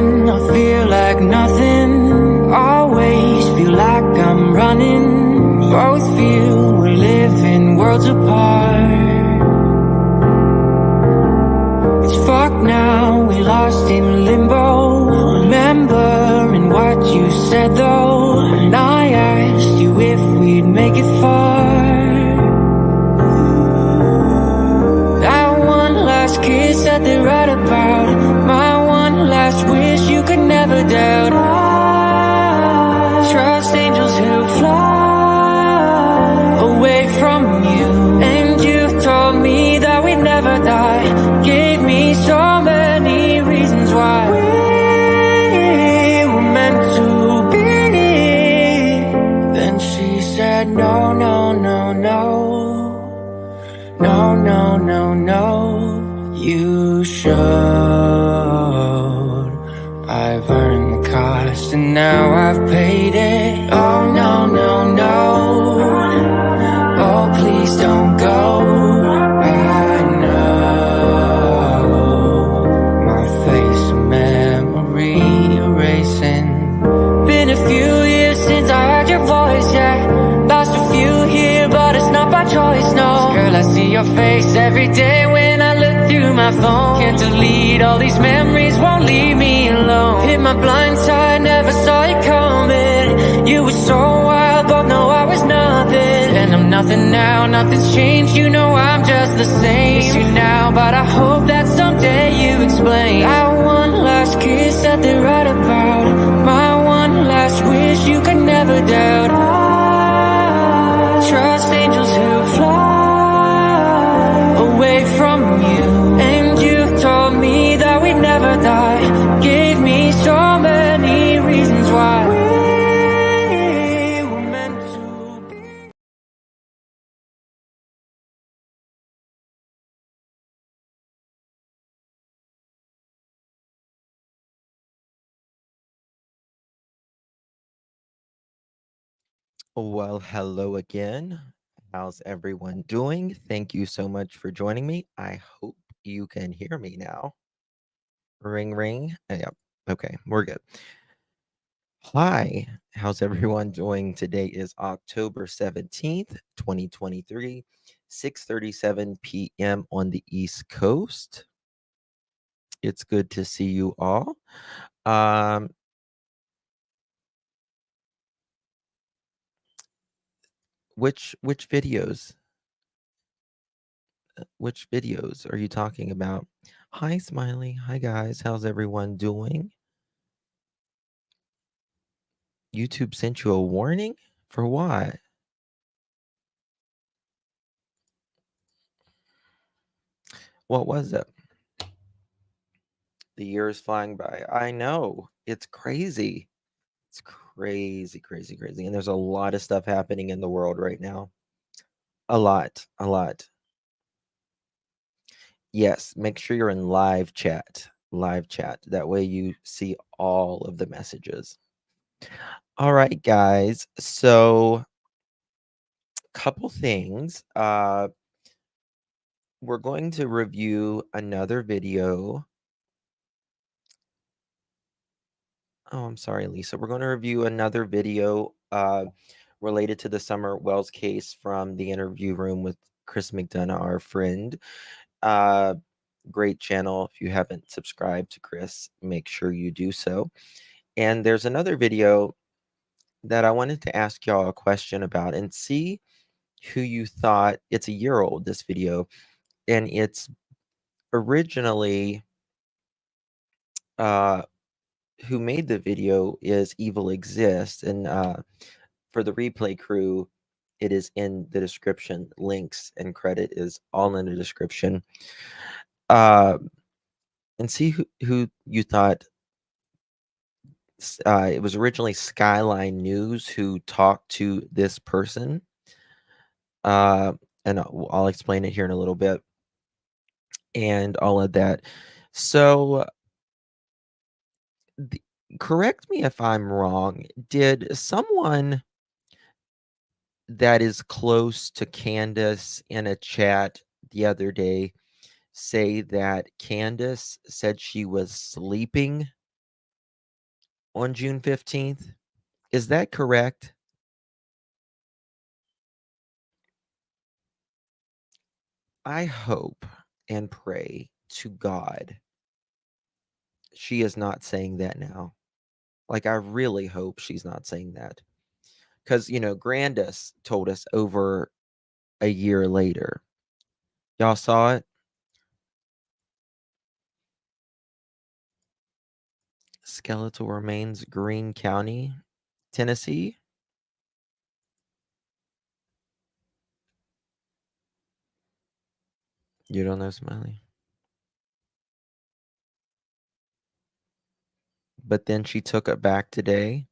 nothing, I feel like nothing. Always feel like I'm running. Both feel we're living worlds apart. It's fucked now, we lost in limbo. Remembering what you said though, and I asked you if we'd make it far. That one last kiss that they write about, my one last wish you could never doubt. I trust angels who fly away from you, and you told me that we'd never die. Gave me so many reasons why we were meant to be. Then she said no, no, no, no. No, no, no, no, you should. I've earned the cost and now I've paid it. Oh, no, no, no. Oh, please don't go. I know my face a memory erasing. Been a few years since I heard your voice, yeah. Lost a few here, but it's not by choice, no. Girl, I see your face every day when I look through my phone. Can't delete all these memories, won't leave me alone. Hit my blind side, never saw it coming. You were so wild, both know I was nothing. And I'm nothing now, nothing's changed. You know I'm just the same. Miss you now, but I hope that someday you explain. That one last kiss that they write about, my one last wish you could never doubt. Trust angels who fly away from you, and you told me that we'd never die. Gave me so many reasons why we were meant to be. Well, hello again. How's everyone doing? Thank you so much for joining me. I hope you can hear me now. Ring, ring. Yep. Okay, we're good. Hi, how's everyone doing? Today is October 17th, 2023, 6:37 p.m. on the East Coast. It's good to see you all. Um, which videos? Which videos are you talking about? Hi, Smiley. Hi, guys. How's everyone doing? YouTube sent you a warning? For what? What was it? The year is flying by. I know. It's crazy. It's crazy, crazy, crazy. And there's a lot of stuff happening in the world right now. A lot, a lot. Yes, make sure you're in live chat. Live chat. That way you see all of the messages. All right, guys. So, couple things. We're going to review another video. Oh, I'm sorry, Lisa. We're going to review another video related to the Summer Wells case from the interview room with Chris McDonough, our friend. Great channel. If you haven't subscribed to Chris, make sure you do so. And there's another video that I wanted to ask y'all a question about and see who you thought. It's a year old, this video, and it's originally who made the video is Evil Exists, and for the replay crew, it is in the description. Links and credit is all in the description. And see who you thought. It was originally Skyline News who talked to this person. And I'll explain it here in a little bit and all of that. So, correct me if I'm wrong. Did someone that is close to Candace in a chat the other day say that Candace said she was sleeping on June 15th. Is that correct? I hope and pray to God she is not saying that now. Like, I really hope she's not saying that. Because, Grandis told us over a year later. Y'all saw it? Skeletal remains, Greene County, Tennessee. You don't know, Smiley? But then she took it back today.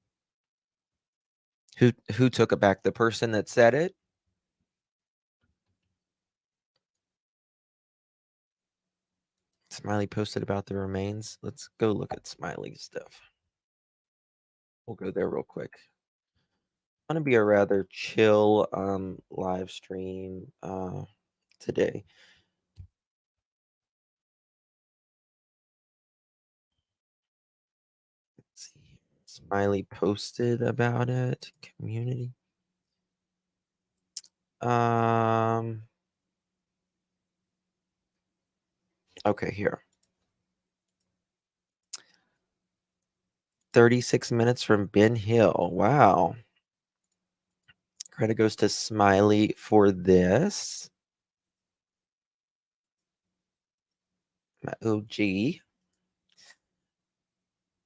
Who took it back? The person that said it? Smiley posted about the remains. Let's go look at Smiley's stuff. We'll go there real quick. Going to be a rather chill live stream today. Let's see. Smiley posted about it. Community. Okay, here. 36 minutes from Ben Hill. Wow. Credit goes to Smiley for this. My OG.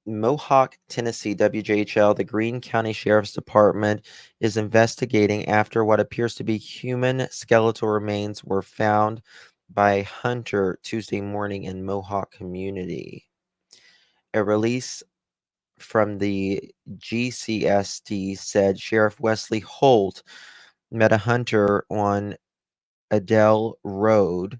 Mohawk, Tennessee, WJHL, the Greene County Sheriff's Department is investigating after what appears to be human skeletal remains were found by a hunter Tuesday morning in Mohawk community. A release from the GCSD said Sheriff Wesley Holt met a hunter on Adele Road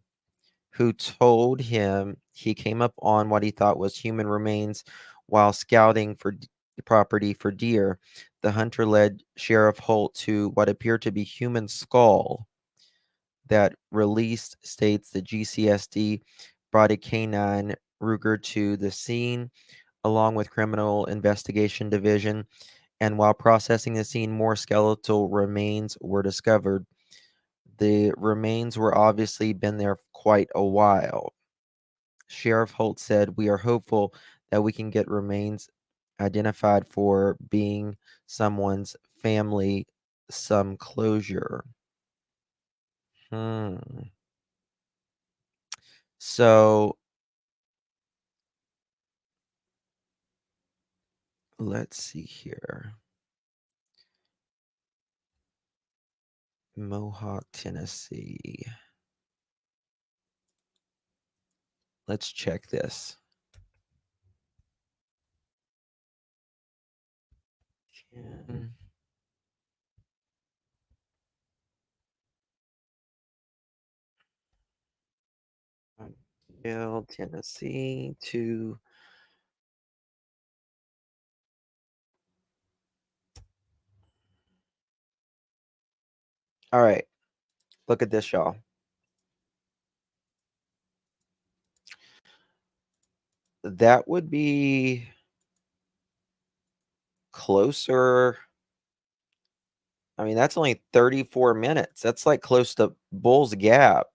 who told him he came up on what he thought was human remains while scouting for the property for deer. The hunter led Sheriff Holt to what appeared to be human skull. That release states the GCSD brought a canine Ruger to the scene along with Criminal Investigation Division, and while processing the scene, more skeletal remains were discovered. The remains were obviously been there quite a while. Sheriff Holt said, "We are hopeful that we can get remains identified for being someone's family some closure." So let's see here. Mohawk, Tennessee. Let's check this. Hill, Tennessee to all right. Look at this, y'all. That would be closer. I mean, that's only 34 minutes. That's like close to Bull's Gap.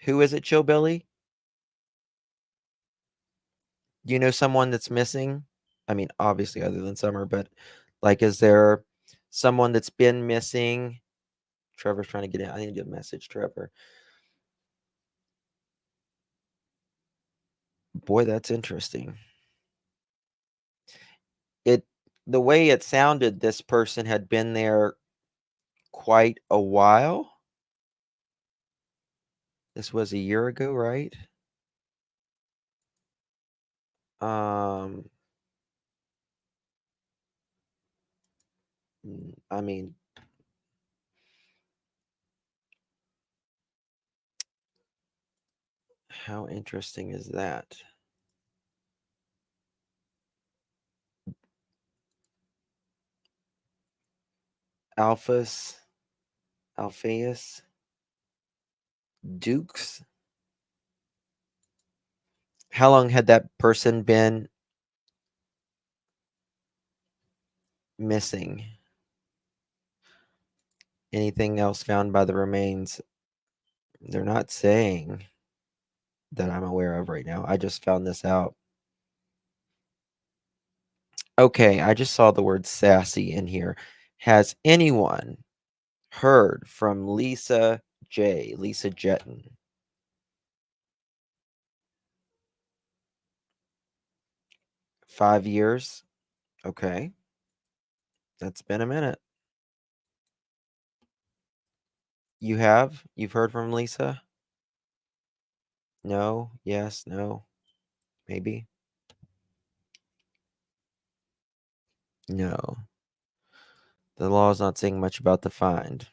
Who is it, Chill Billy? You know someone that's missing? I mean, obviously, other than Summer, but like, is there someone that's been missing? Trevor's trying to get in. I need to message Trevor. Boy, that's interesting. The way it sounded, this person had been there quite a while. This was a year ago, right? I mean, how interesting is that? Alphaeus, Dukes. How long had that person been missing? Anything else found by the remains? They're not saying that I'm aware of right now. I just found this out. Okay, I just saw the word sassy in here. Has anyone heard from Lisa Jetton? 5 years? Okay. That's been a minute. You have? You've heard from Lisa? No? Yes? No? Maybe? No. The law is not saying much about the find.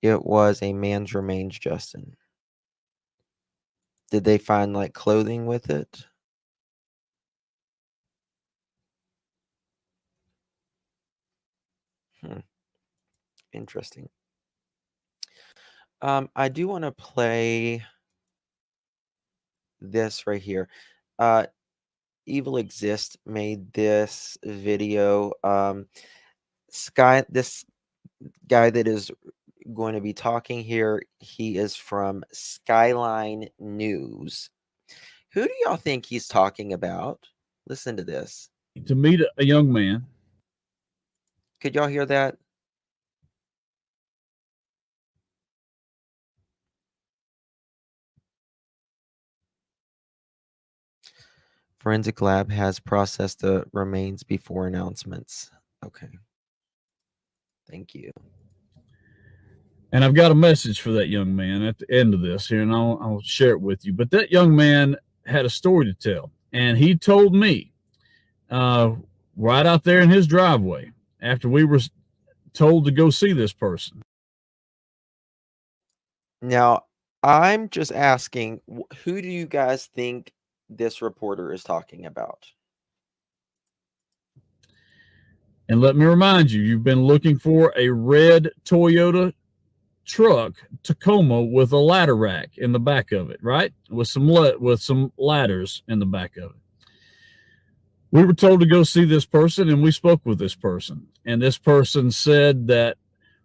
It was a man's remains, Justin. Did they find, like, clothing with it? Interesting. I do want to play this right here. Evil Exist made this video. This guy that is going to be talking here, he is from Skyline News. Who do y'all think he's talking about? Listen to this. To meet a young man. Could y'all hear that? Forensic lab has processed the remains before announcements. Okay. Thank you. And I've got a message for that young man at the end of this here, and I'll share it with you. But that young man had a story to tell, and he told me right out there in his driveway after we were told to go see this person. Now, I'm just asking, who do you guys think this reporter is talking about? And let me remind you, you've been looking for a red Toyota truck Tacoma with a ladder rack in the back of it, right? With some ladders in the back of it. We were told to go see this person, and we spoke with this person. And this person said that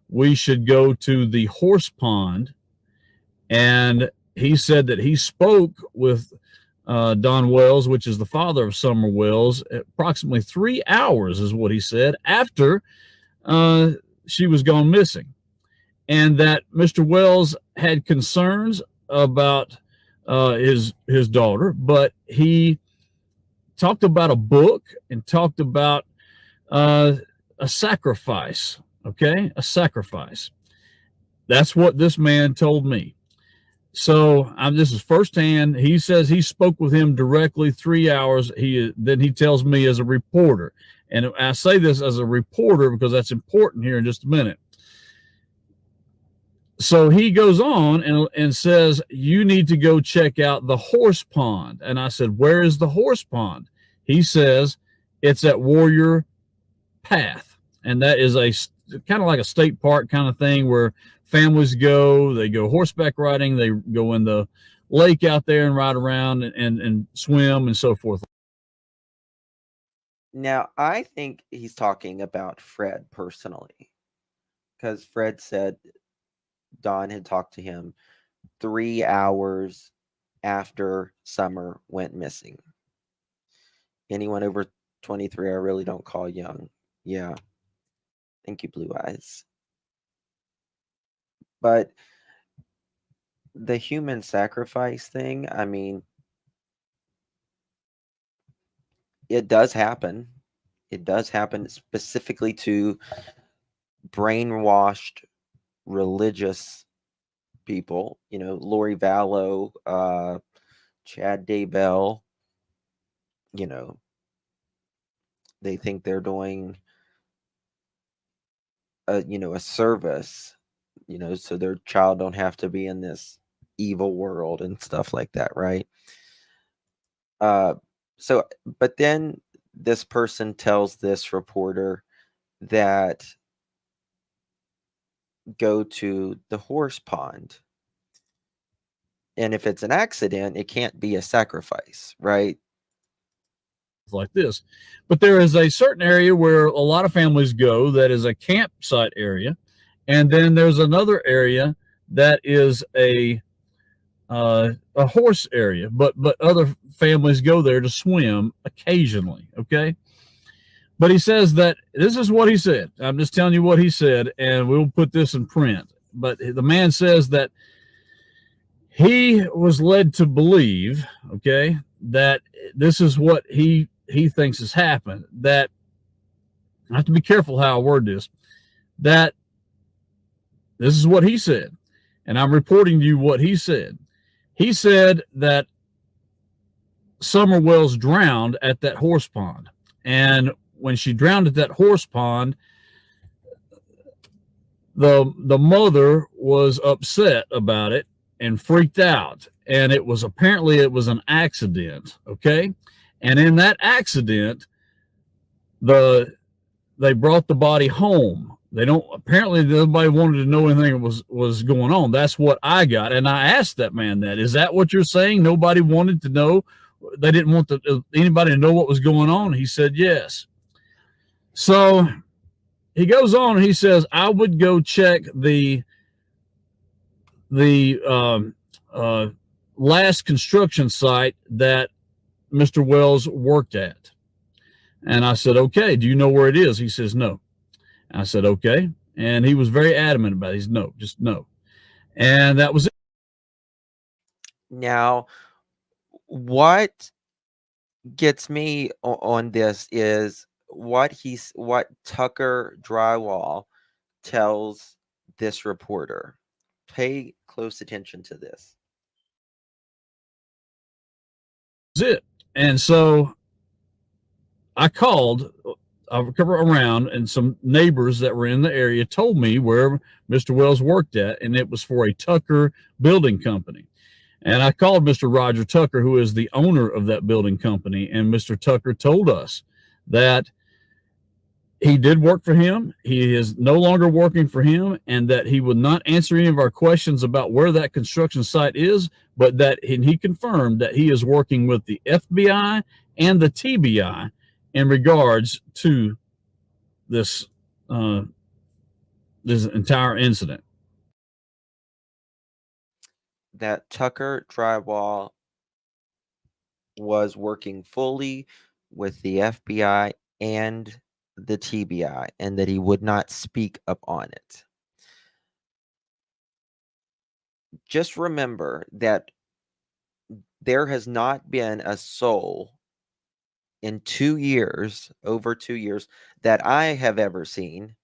we should go to the horse pond. And he said that he spoke with Don Wells, which is the father of Summer Wells, approximately 3 hours, is what he said, after she was gone missing. And that Mr. Wells had concerns about his daughter, but he talked about a book and talked about a sacrifice. Okay, a sacrifice. That's what this man told me. So this is firsthand. He says he spoke with him directly 3 hours. Then he tells me as a reporter, and I say this as a reporter because that's important here in just a minute. So he goes on and says, you need to go check out the horse pond. And I said, where is the horse pond? He says, it's at Warrior Path. And that is a kind of like a state park kind of thing where families go, they go horseback riding, they go in the lake out there and ride around and swim and so forth. Now, I think he's talking about Fred personally, because Fred said Don had talked to him 3 hours after Summer went missing. Anyone over 23, I really don't call young. Yeah. Thank you, Blue Eyes. But the human sacrifice thing, I mean, it does happen. It does happen specifically to brainwashed religious people. You know, Lori Vallow, Chad Daybell. You know, they think they're doing a service, so their child don't have to be in this evil world and stuff like that, right? But then this person tells this reporter that go to the horse pond. And if it's an accident, it can't be a sacrifice, right? Like this. But there is a certain area where a lot of families go that is a campsite area. And then there's another area that is a horse area, but other families go there to swim occasionally. Okay. But he says that this is what he said. I'm just telling you what he said, and we'll put this in print. But the man says that he was led to believe, okay, that this is what he thinks has happened. That I have to be careful how I word this. That this is what he said, and I'm reporting to you what he said. He said that Summer Wells drowned at that horse pond, and when she drowned at that horse pond, the mother was upset about it and freaked out, and it was apparently it was an accident. Okay, and in that accident, they brought the body home. They don't apparently nobody wanted to know anything was going on. That's what I got, and I asked that man that. Is that what you're saying? Nobody wanted to know. They didn't want anybody to know what was going on. He said yes. So he goes on and he says, I would go check the last construction site that Mr. Wells worked at. And I said, okay, do you know where it is? He says, no. I said, okay. And he was very adamant about it. He's no, just no. And that was it. Now, what gets me on this is what Tucker Drywall tells this reporter. Pay close attention to this. It. And so I called around, and some neighbors that were in the area told me where Mr. Wells worked at, and it was for a Tucker building company. And I called Mr. Roger Tucker, who is the owner of that building company, and Mr. Tucker told us that he did work for him. He is no longer working for him, and that he would not answer any of our questions about where that construction site is, but that he confirmed that he is working with the FBI and the TBI in regards to this this entire incident. That Tucker Drywall was working fully with the FBI and the TBI, and that he would not speak up on it. Just remember that there has not been a soul in 2 years, over 2 years, that I have ever seen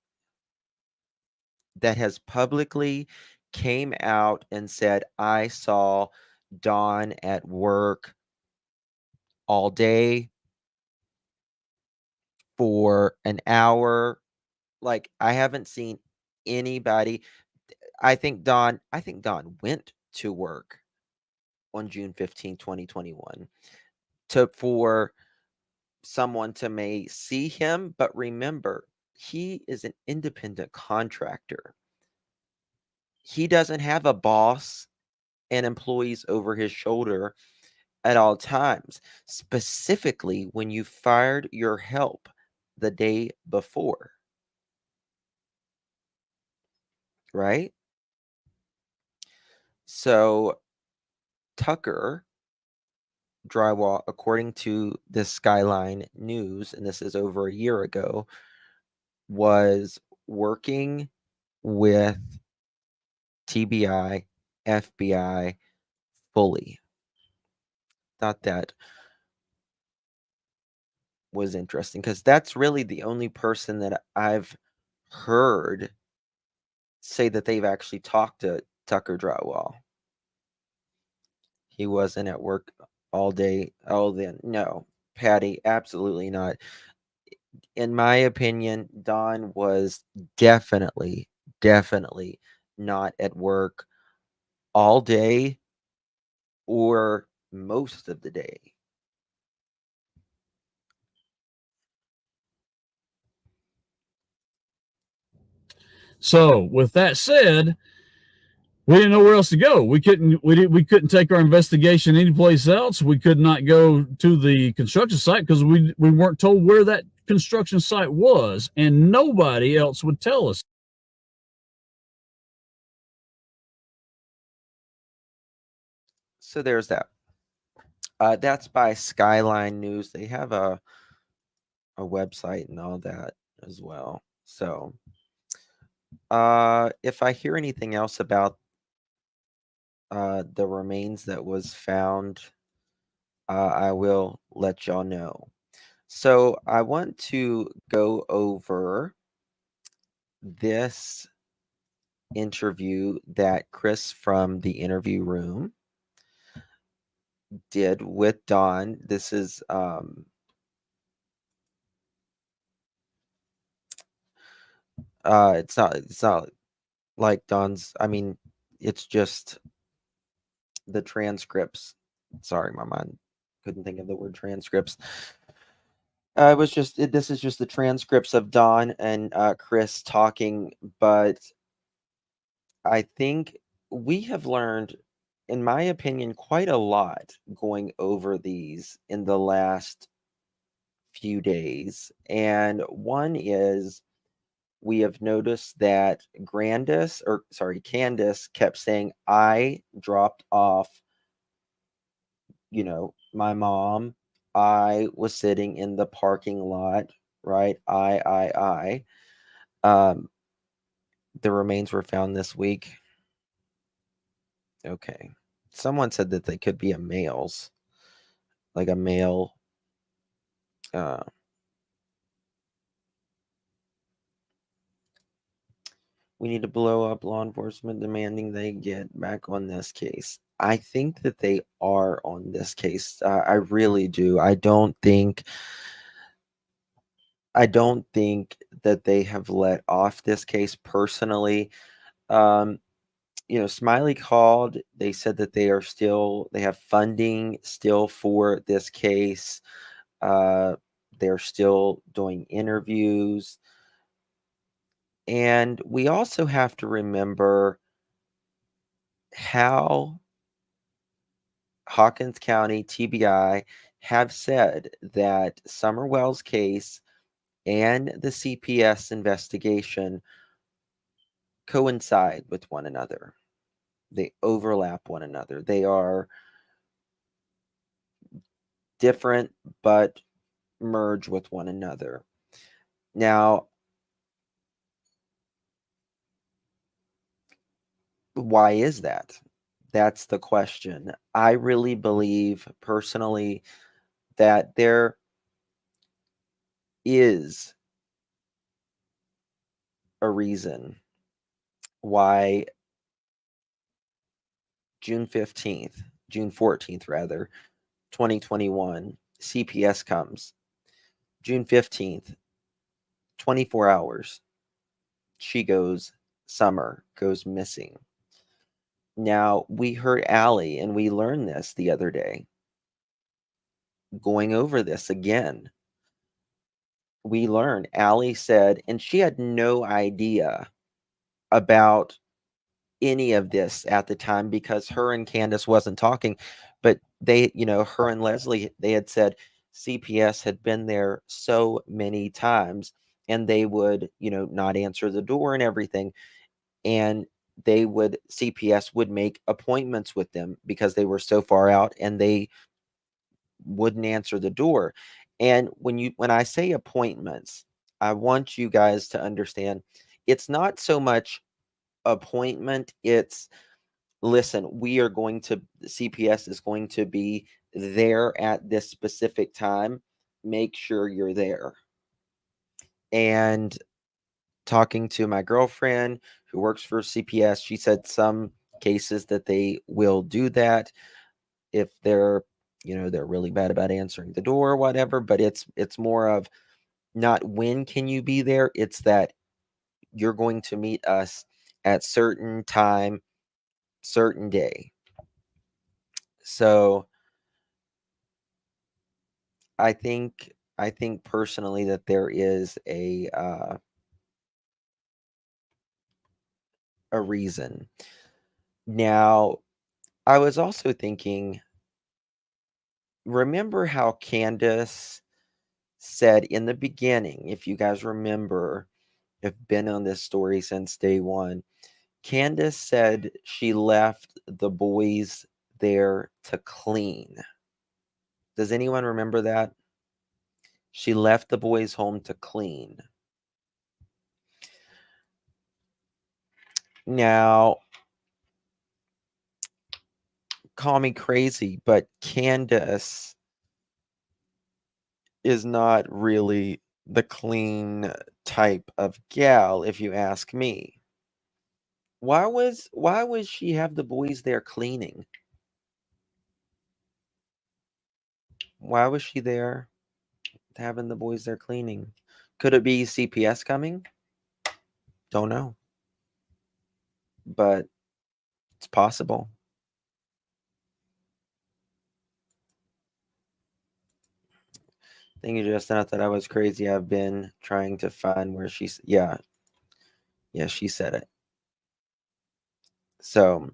that has publicly came out and said, I saw Dawn at work all day for an hour. Like, I haven't seen anybody. I think Dawn went to work on June 15, 2021 for someone to may see him, but remember, he is an independent contractor. He doesn't have a boss and employees over his shoulder at all times, specifically when you fired your help the day before. Right? So Tucker Drywall, according to the Skyline News, and this is over a year ago, was working with TBI, FBI fully. Thought that was interesting because that's really the only person that I've heard say that they've actually talked to Tucker Drywall. He wasn't at work all day. Oh, then no, Patty, absolutely not. In my opinion, Don was definitely not at work all day or most of the day. So with that said, we didn't know where else to go. We couldn't take our investigation anyplace else. We could not go to the construction site because we weren't told where that construction site was, and nobody else would tell us. So there's that. That's by Skyline News. They have a website and all that as well. So if I hear anything else about the remains that was found, I will let y'all know. So I want to go over this interview that Chris from the interview room did with Dawn. This is it's not like Dawn's, I mean, it's just the transcripts. Sorry, my mind couldn't think of the word transcripts. This is just the transcripts of Dawn and Chris talking, but I think we have learned, in my opinion, quite a lot going over these in the last few days. And one is we have noticed that Candace kept saying, I dropped off, my mom. I was sitting in the parking lot, right? The remains were found this week. Okay. Someone said that they could be a male's, like a male. We need to blow up law enforcement demanding they get back on this case. I think that they are on this case. I really do. I don't think that they have let off this case personally. Smiley called. They said that they have funding still for this case. They're still doing interviews. And we also have to remember how Hawkins County TBI have said that Summer Wells case and the CPS investigation coincide with one another. They overlap one another. They are different but merge with one another. Now, why is that? That's the question. I really believe personally that there is a reason why June 14th rather, 2021, CPS comes. June 15th, 24 hours, Summer goes missing. Now, we heard Allie, and we learned this the other day. Going over this again, we learned, Allie said, and she had no idea about any of this at the time because her and Candace wasn't talking, but they, her and Leslie, they had said CPS had been there so many times and they would, not answer the door and everything. And CPS would make appointments with them because they were so far out and they wouldn't answer the door. And when I say appointments, I want you guys to understand it's not so much appointment, it's listen, CPS is going to be there at this specific time. Make sure you're there. And talking to my girlfriend who works for CPS, she said some cases that they will do that if they're really bad about answering the door or whatever, but it's more of not when can you be there, it's that you're going to meet us at certain time, certain day. So I think personally that there is a reason. Now, I was also thinking, remember how Candace said in the beginning, if you guys remember, have been on this story since day one, Candace said she left the boys there to clean. Does anyone remember that? She left the boys home to clean. Now, call me crazy, but Candace is not really the clean type of gal, if you ask me. Why was she have the boys there cleaning? Why was she there having the boys there cleaning? Could it be CPS coming? Don't know. But it's possible. Thank you, Justin. I thought I was crazy. I've been trying to find where she's. Yeah, she said it. So,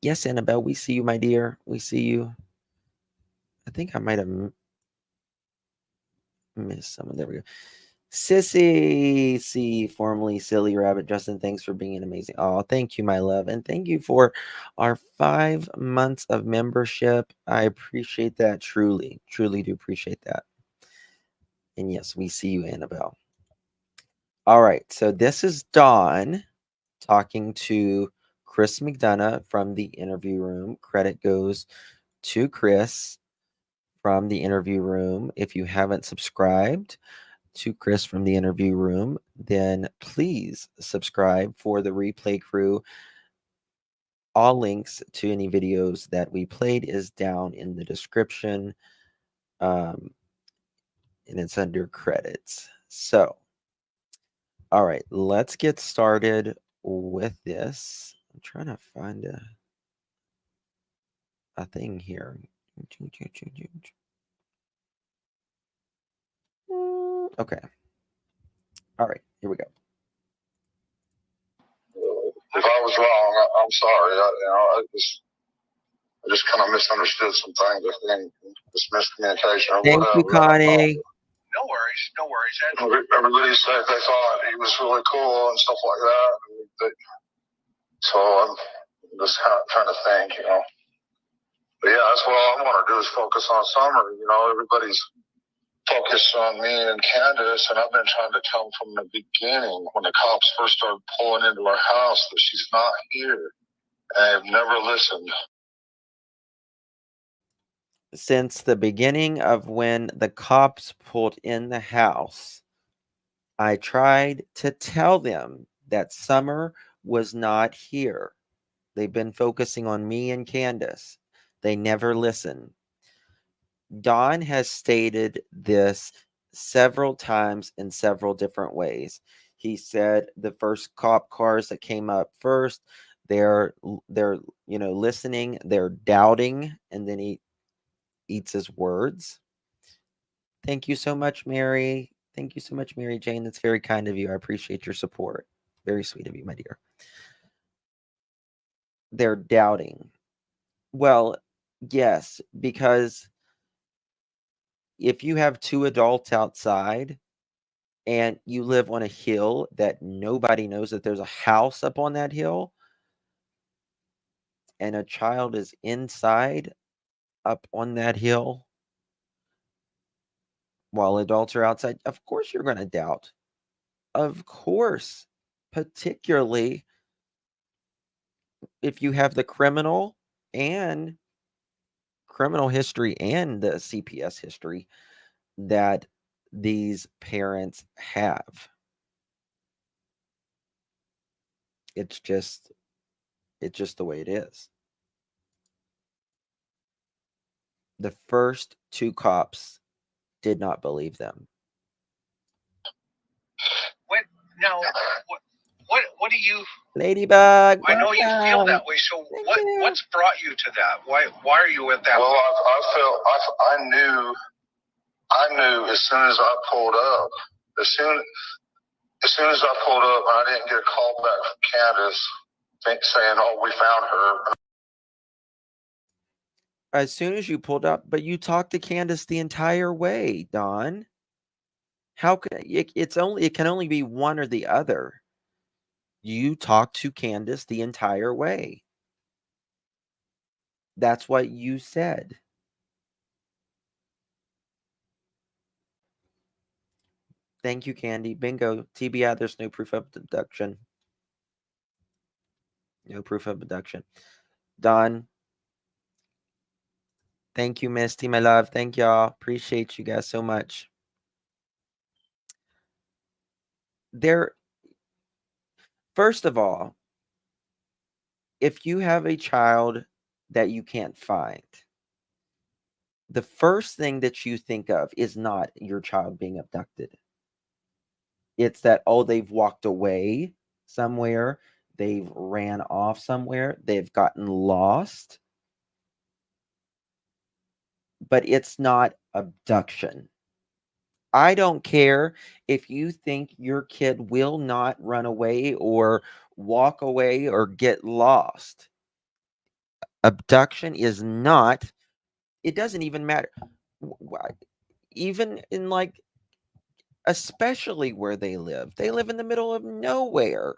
yes, Annabelle, we see you, my dear. We see you. I think I might have missed someone. There we go. Sissy, C, formerly Silly Rabbit. Justin, thanks for being amazing. Oh, thank you, my love. And thank you for our 5 months of membership. I appreciate that. Truly, truly do appreciate that. And yes, we see you, Annabelle. All right. So this is Dawn talking to Chris McDonough from the interview room. Credit goes to Chris from the interview room. If you haven't subscribed to Chris from the interview room, then please subscribe for the replay crew. All links to any videos that we played is down in the description, and it's under credits. So, all right, let's get started with this. I'm trying to find a thing here. Okay. All right, here we go. If I was wrong, I'm sorry. I just kind of misunderstood some things. I think this miscommunication or Thank whatever. you, Connie. No worries, no worries. Everybody said they thought he was really cool and stuff like that. So I'm just kind of trying to think, But yeah, that's what I want to do is focus on Summer. Everybody's focused on me and Candace, and I've been trying to tell them from the beginning when the cops first started pulling into our house that she's not here. And I've never listened. Since the beginning of when the cops pulled in the house, I tried to tell them that Summer was not here. They've been focusing on me and Candace. They never listen. Don has stated this several times in several different ways. He said the first cop cars that came up first, they're listening, they're doubting, and then he eats his words. Thank you so much, Mary. Thank you so much, Mary Jane. That's very kind of you. I appreciate your support. Very sweet of you, my dear. They're doubting. Well, yes, because if you have 2 adults outside and you live on a hill that nobody knows that there's a house up on that hill, and a child is inside up on that hill while adults are outside, of course you're going to doubt. Of course, particularly if you have the criminal history and the CPS history that these parents have. It's just the way it is. The first 2 cops did not believe them. What do you... Ladybug. I know you feel that way. So what's brought you to that? Why are you at that? Well, I knew as soon as I pulled up, as soon as I pulled up, and I didn't get a call back from Candace. saying, "Oh, we found her." As soon as you pulled up, but you talked to Candace the entire way, Don. How can it can only be one or the other. You talked to Candace the entire way. That's what you said. Thank you, Candy. Bingo. TBI, there's no proof of abduction. No proof of abduction. Don. Thank you, Misty, my love. Thank y'all. Appreciate you guys so much. First of all, if you have a child that you can't find, the first thing that you think of is not your child being abducted. It's that, oh, they've walked away somewhere, they've ran off somewhere, they've gotten lost. But it's not abduction. I don't care if you think your kid will not run away or walk away or get lost. Abduction is not, it doesn't even matter. Even in, like, especially where they live in the middle of nowhere,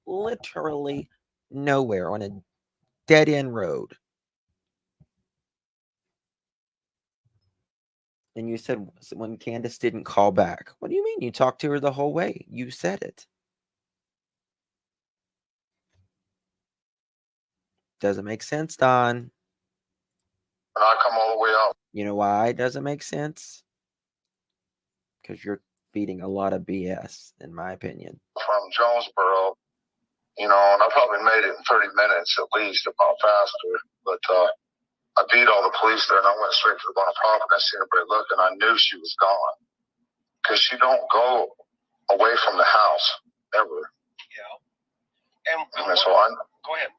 literally nowhere, on a dead end road. And you said when Candace didn't call back. What do you mean? You talked to her the whole way. You said it. Doesn't make sense, Don. And I come all the way out. You know why it doesn't make sense? Because you're feeding a lot of BS, in my opinion. From Jonesboro, and I probably made it in 30 minutes at least, if not faster. But I beat all the police there, and I went straight to the bottom property. I seen everybody looking. I knew she was gone because she don't go away from the house ever. Yeah. And so go ahead.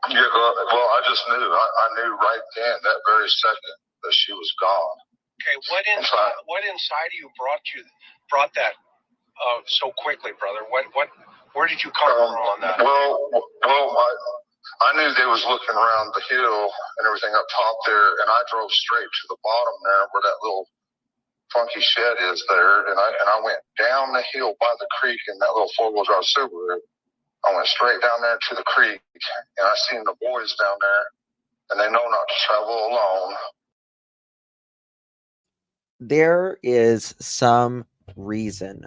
Yeah, well, I just knew. I knew right then, that very second, that she was gone. Okay, what inside of you brought that so quickly, brother? Where did you come from on that? Well, I knew they was looking around the hill and everything up top there, and I drove straight to the bottom there where that little funky shed is there, and I went down the hill by the creek in that little 4-wheel drive Subaru. I went straight down there to the creek, and I seen the boys down there, and they know not to travel alone. There is some reason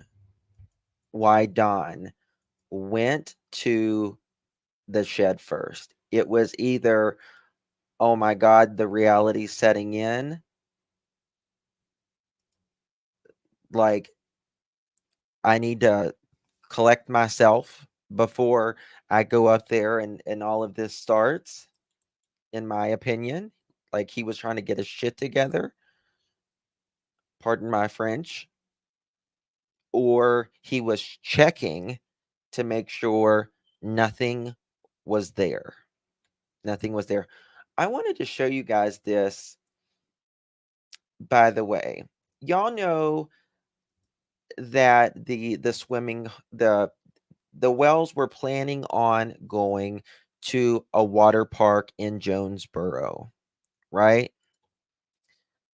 why Don went to the shed first. It was either, oh my God, the reality's setting in. Like, I need to collect myself before I go up there and all of this starts, in my opinion. Like, he was trying to get his shit together. Pardon my French. Or he was checking to make sure nothing was there. Nothing was there. I wanted to show you guys this, by the way. Y'all know that the swimming, the Wells were planning on going to a water park in Jonesboro, right?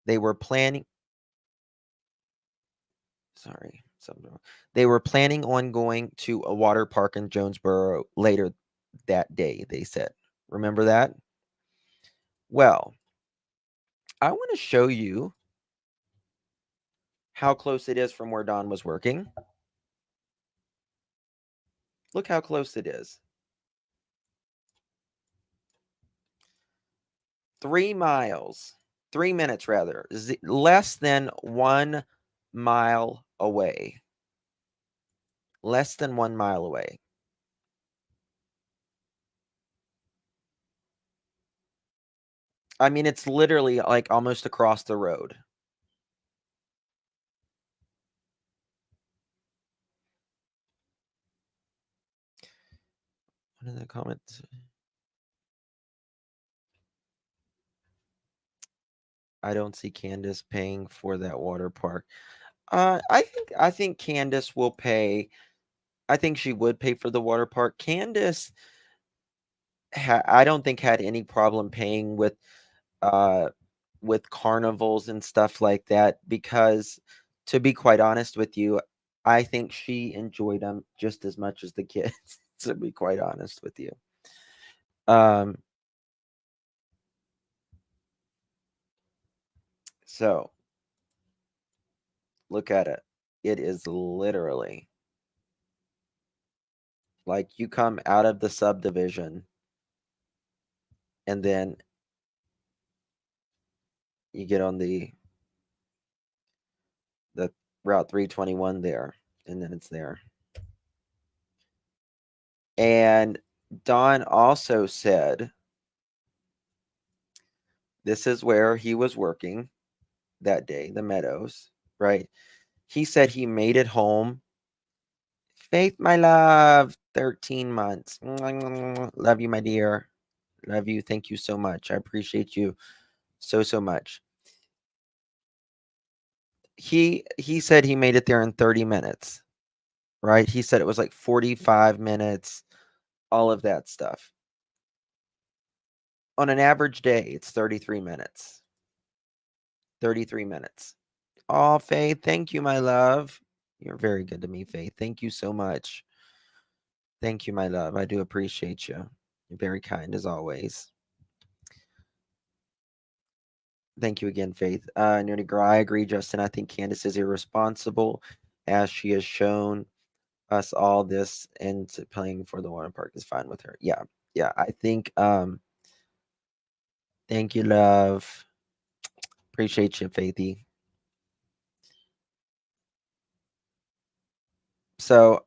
They were planning. Sorry, something wrong. They were planning on going to a water park in Jonesboro later that day, they said. Remember that? Well, I want to show you how close it is from where Don was working. Look how close it is. 3 miles. 3 minutes, rather. Less than 1 mile away. Less than 1 mile away. I mean, it's literally like almost across the road. What are the comments? I don't see Candace paying for that water park. I think Candace will pay I think she would pay for the water park. Candace, I don't think had any problem paying with carnivals and stuff like that, because to be quite honest with you, I think she enjoyed them just as much as the kids, to be quite honest with you. So look at it. It is literally like you come out of the subdivision and then you get on the Route 321 there, and then it's there. And Don also said this is where he was working that day, the Meadows, right? He said he made it home. Faith, my love, 13 months. Love you, my dear. Love you. Thank you so much. I appreciate you so much. He said he made it there in 30 minutes, right? He said it was like 45 minutes, all of that stuff. On an average day, it's 33 minutes. 33 minutes. Oh, Faith, thank you, my love. You're very good to me, Faith. Thank you so much. Thank you, my love. I do appreciate you. You're very kind as always. Thank you again, Faith. Nerdy Girl, I agree, Justin. I think Candace is irresponsible, as she has shown us all this, and playing for the water park is fine with her. Yeah. I think thank you, love. Appreciate you, Faithy. So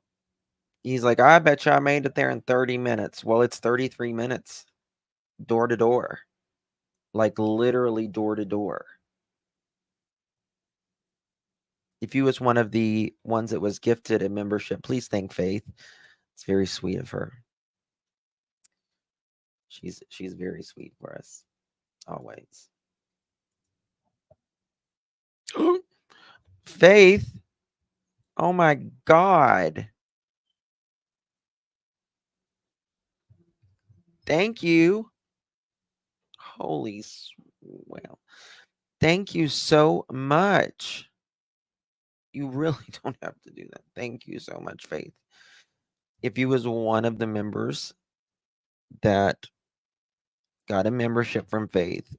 he's like, I bet you I made it there in 30 minutes. Well, it's 33 minutes door to door, like literally door to door. If you was one of the ones that was gifted a membership, please thank Faith. It's very sweet of her. She's very sweet for us, always. Faith, oh my God. Thank you. Holy well. Thank you so much. You really don't have to do that. Thank you so much, Faith. If you was one of the members that got a membership from Faith,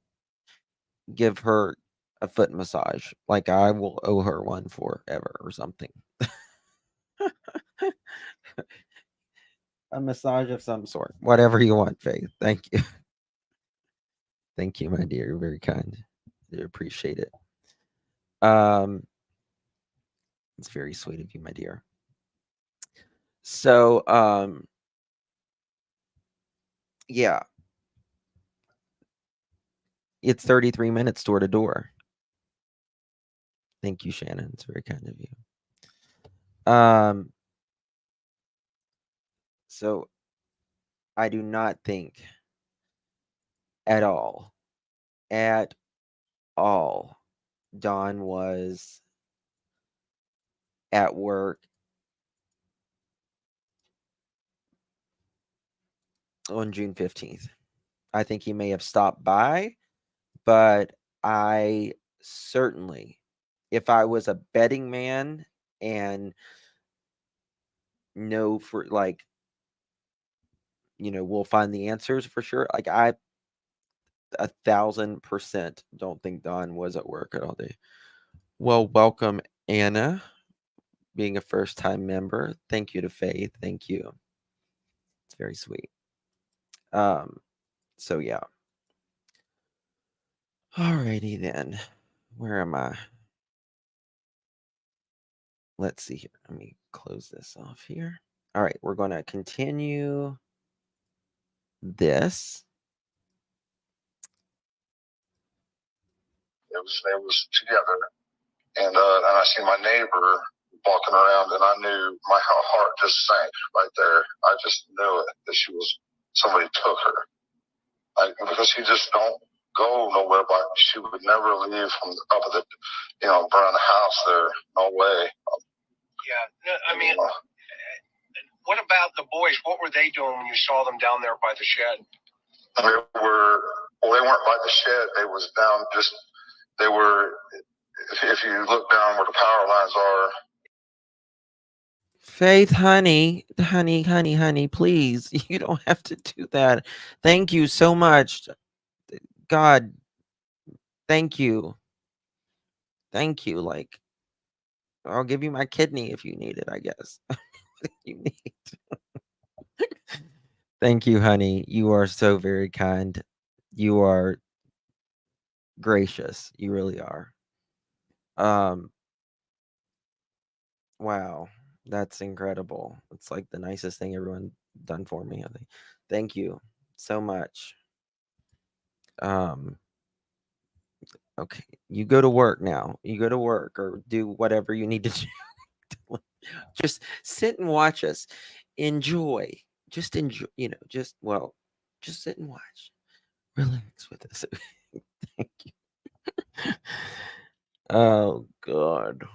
give her a foot massage. Like I will owe her one forever or something. A massage of some sort. Whatever you want, Faith. Thank you. Thank you, my dear. You're very kind. I appreciate it. It's very sweet of you, my dear. So, yeah. It's 33 minutes door to door. Thank you, Shannon. It's very kind of you. So I do not think at all Dawn was at work on June 15th. I think he may have stopped by, but I certainly, if I was a betting man and know for like, we'll find the answers for sure. Like I 1,000% don't think Don was at work at all day. Well, welcome, Anna, being a first-time member. Thank you to Faith. Thank you. It's very sweet. So yeah. Alrighty then. Where am I? Let's see here. Let me close this off here. All right, we're going to continue this. It was together, and I seen my neighbor walking around, and I knew my heart just sank right there. I just knew it that somebody took her, because she just don't go nowhere. But she would never leave from up of the, around the house there. No way. Yeah, no, I mean, What about the boys? What were they doing when you saw them down there by the shed? They weren't by the shed. They was down they were, if you look down where the power lines are. Faith, honey, please. You don't have to do that. Thank you so much. God, thank you. Thank you. Like, I'll give you my kidney if you need it, I guess. You need. Thank you, honey. You are so very kind. You are gracious. You really are. Wow. That's incredible. It's like the nicest thing everyone done for me, I think. Thank you so much. Okay, you go to work now. You go to work or do whatever you need to do. Just sit and watch us. Enjoy. Just enjoy, just sit and watch. Relax with us. Thank you. Oh God.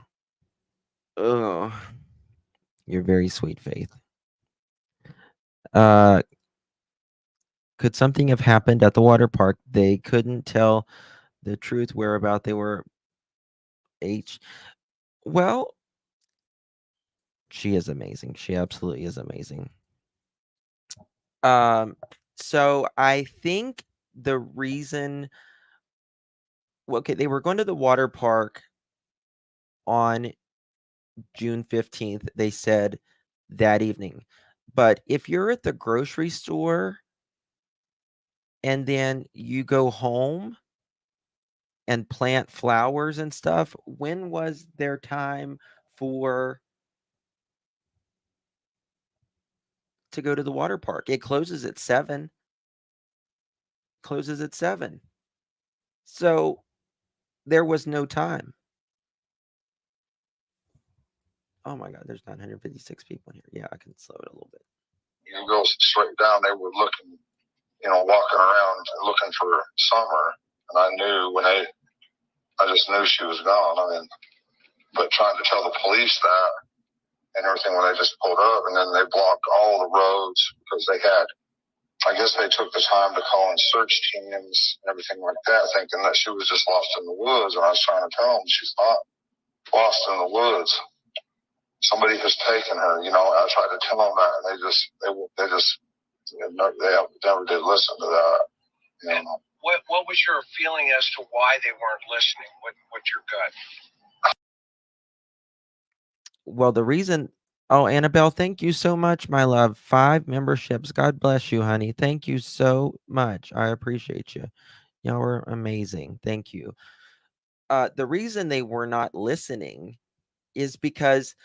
Oh. You're very sweet, Faith. Could something have happened at the water park? They couldn't tell the truth whereabout they were. Well, she is amazing. She absolutely is amazing. So I think the reason, okay, they were going to the water park on June 15th, they said that evening. But if you're at the grocery store and then you go home and plant flowers and stuff, when was their time to go to the water park? It closes at 7. So there was no time. Oh my God, there's 956 people in here. Yeah, I can slow it a little bit. You go straight down, they were looking, walking around looking for Summer. And I knew I just knew she was gone. But trying to tell the police that and everything when they just pulled up, and then they blocked all the roads because I guess they took the time to call in search teams and everything like that, thinking that she was just lost in the woods. And I was trying to tell them she's not lost in the woods. Somebody has taken her. I tried to tell them that, and they never did listen to that. What was your feeling as to why they weren't listening? What's your gut? Well, the reason. Oh, Annabelle, thank you so much, my love. 5 memberships. God bless you, honey. Thank you so much. I appreciate you. Y'all were amazing. Thank you. The reason they were not listening is because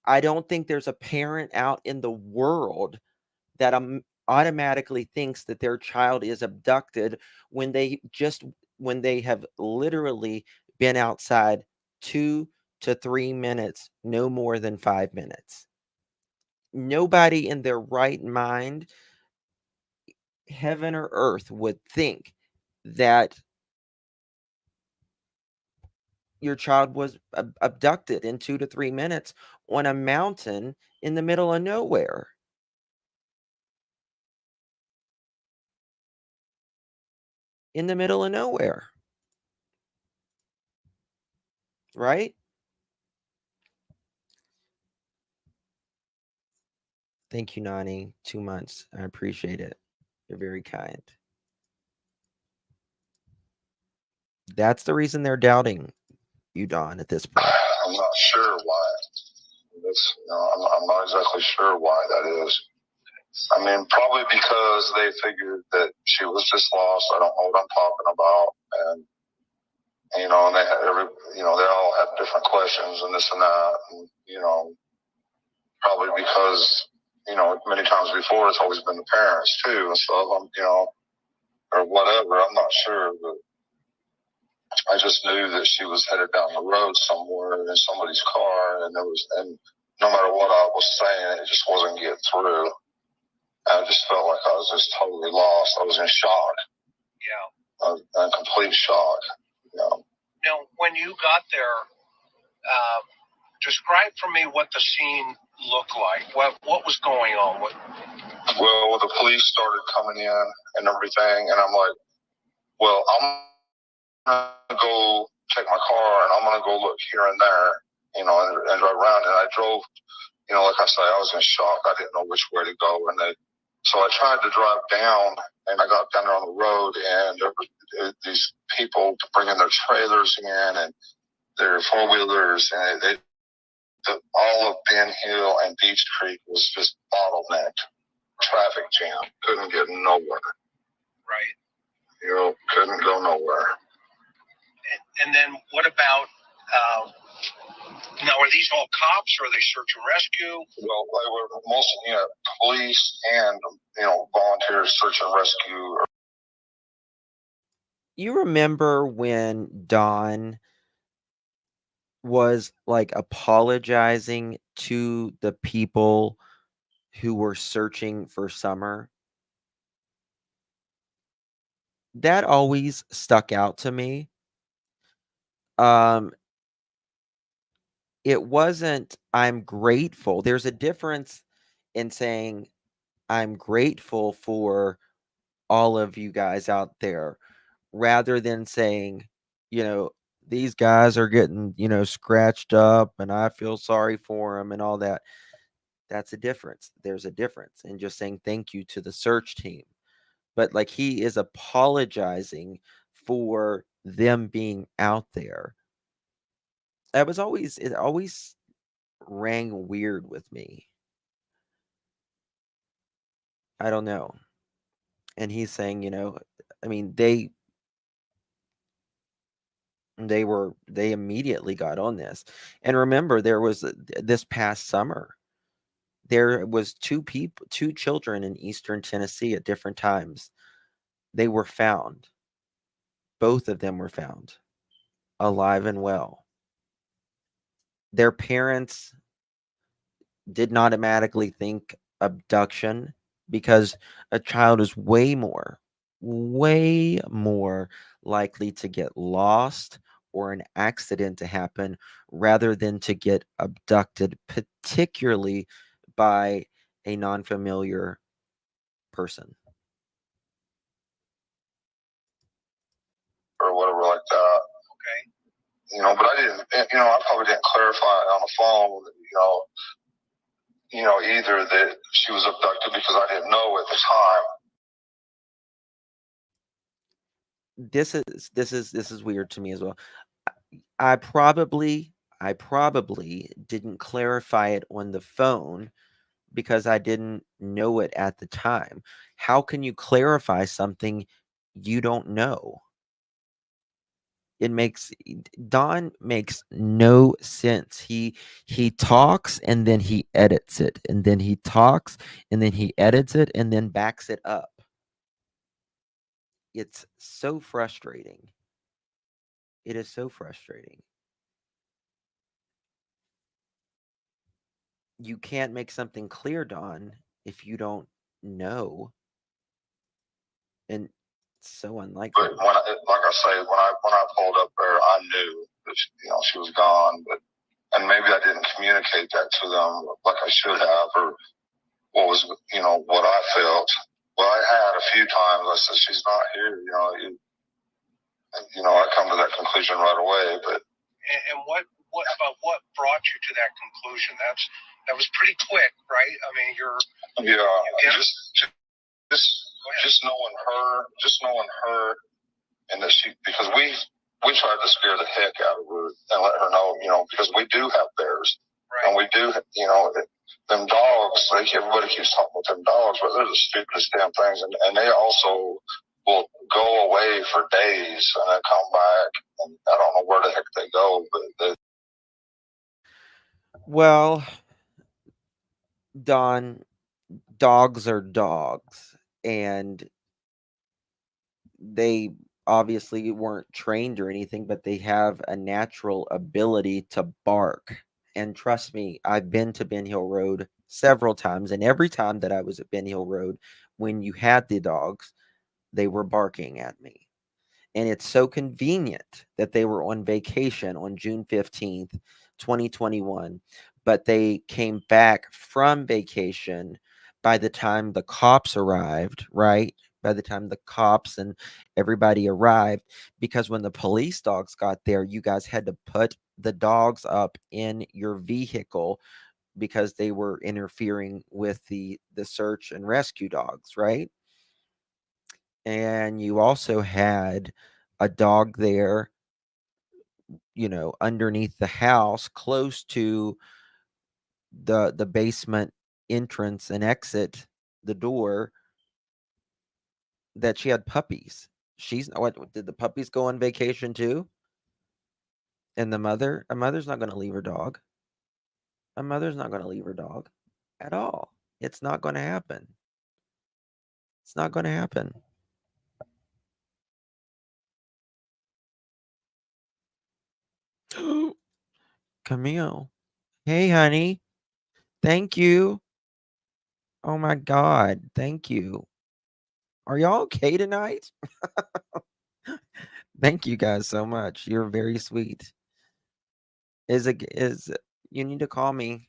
I don't think there's a parent out in the world that automatically thinks that their child is abducted when they have literally been outside 2 to 3 minutes, no more than 5 minutes. Nobody in their right mind, heaven or earth, would think that your child was abducted in 2 to 3 minutes on a mountain in the middle of nowhere. In the middle of nowhere. Right? Thank you, Nani. 2 months. I appreciate it. You're very kind. That's the reason they're doubting you, Don, at this point. I'm not sure why. I'm not exactly sure why that is. Probably because they figured that she was just lost. I don't know what I'm talking about, and and they had they all had different questions and this and that, and probably because many times before it's always been the parents too and stuff. Or whatever. I'm not sure, but I just knew that she was headed down the road somewhere in somebody's car, and no matter what I was saying, it just wasn't getting through. I just felt like I was just totally lost. I was in shock. Yeah. In complete shock. Now, when you got there, describe for me what the scene look like? What was going on? Well, the police started coming in and everything, and I'm like, well, I'm gonna go take my car and I'm gonna go look here and there, and drive around. And I drove, like I say, I was in shock. I didn't know which way to go, so I tried to drive down, and I got down there on the road, and there were these people bringing their trailers in and their four wheelers, and all of Ben Hill and Beach Creek was just bottlenecked, traffic jam, couldn't get nowhere. Right. Couldn't go nowhere. And then what about, now are these all cops or are they search and rescue? Well, they were mostly police and, volunteers, search and rescue. You remember when Don was like apologizing to the people who were searching for Summer? That always stuck out to me. It wasn't, I'm grateful. There's a difference in saying, I'm grateful for all of you guys out there, rather than saying, these guys are getting, scratched up and I feel sorry for them and all that. That's a difference. There's a difference in just saying thank you to the search team. But like, he is apologizing for them being out there. It always rang weird with me. I don't know. And he's saying, I mean, they immediately got on this. And remember, there was this past summer, there was two children in Eastern Tennessee at different times. They were found. Both of them were found alive and well. Their parents did not automatically think abduction, because a child is way more likely to get lost or an accident to happen rather than to get abducted, particularly by a non-familiar person. Or whatever like that. Okay. But I didn't, I probably didn't clarify on the phone, either that she was abducted, because I didn't know at the time. This is weird to me as well. I probably didn't clarify it on the phone because I didn't know it at the time. How can you clarify something you don't know? Don makes no sense. He talks and then he edits it, and then he talks and then he edits it and then backs it up. It's so frustrating. It is so frustrating. You can't make something clear, Don, if you don't know. And it's so unlikely. But like I say, when I pulled up there, I knew that she was gone. And maybe I didn't communicate that to them like I should have, or what was what I felt. Well, I had a few times. I said, she's not here. I come to that conclusion right away. But and what brought you to that conclusion? That was pretty quick, right? I mean, just knowing her, and that because we tried to scare the heck out of her and let her know, because we do have bears, right. And we do, them dogs. Everybody keeps talking about them dogs, but they're the stupidest damn things, and they also will go away for days and then come back, and I don't know where the heck they go, but well, Don, dogs are dogs, and they obviously weren't trained or anything, but they have a natural ability to bark. And trust me, I've been to Ben Hill Road several times, and every time that I was at Ben Hill Road, when you had the dogs, they were barking at me. And it's so convenient that they were on vacation on June 15th, 2021. but they came back from vacation by the time the cops arrived, right? By the time the cops and everybody arrived, because when the police dogs got there, you guys had to put the dogs up in your vehicle because they were interfering with the search and rescue dogs, right? And you also had a dog there, you know, underneath the house, close to the basement entrance and exit, the door, that she had puppies. She's what did the puppies go on vacation too? And a mother's not going to leave her dog. A mother's not going to leave her dog at all. It's not going to happen. It's not going to happen. Camille. Hey, honey. Thank you. Oh my God. Thank you. Are y'all okay tonight? Thank you guys so much. You're very sweet. Is you need to call me.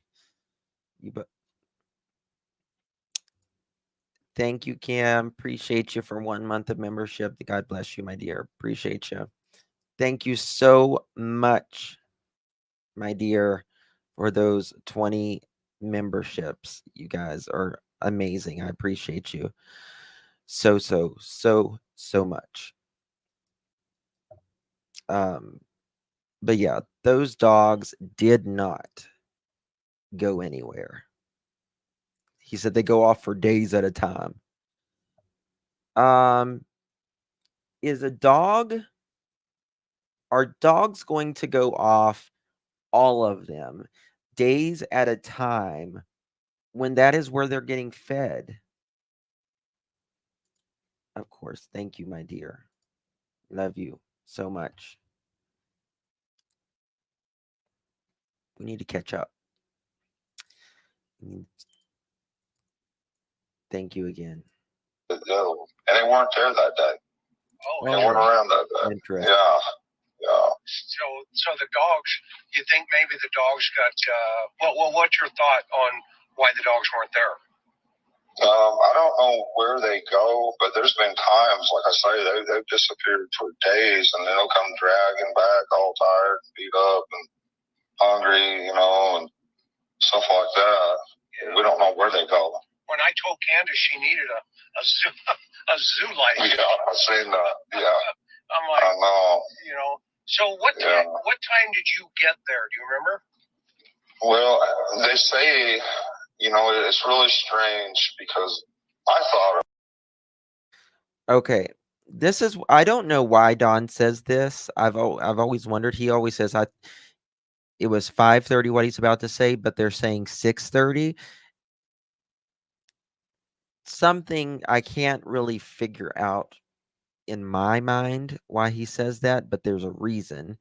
Thank you, Kim. Appreciate you for 1 month of membership. God bless you, my dear. Appreciate you. Thank you so much, my dear, for those 20 memberships. You guys are amazing. I appreciate you so much. But yeah, those dogs did not go anywhere. He said they go off for days at a time. Is a dog, are dogs going to go off, all of them, days at a time, when that is where they're getting fed? Of course. Thank you, my dear. Love you so much. We need to catch up. Thank you again. And they weren't there that day. Oh, They weren't around that day. Interesting. Yeah. So the dogs, you think maybe the dogs got, well, what's your thought on why the dogs weren't there? I don't know where they go, but there's been times, like I say, they've disappeared for days, and then they'll come dragging back all tired and beat up and hungry, you know, and stuff like that. Yeah. We don't know where they go. When I told Candace she needed a zoo light. Yeah, I've seen that. Yeah. I'm like, I know. You know. So what time did you get there? Do you remember? Well, they say, you know, it's really strange because I thought. Okay, this is, I don't know why Don says this. I've always wondered. He always says it was 5:30 what he's about to say, but they're saying 6:30. Something I can't really figure out in my mind why he says that, but there's a reason.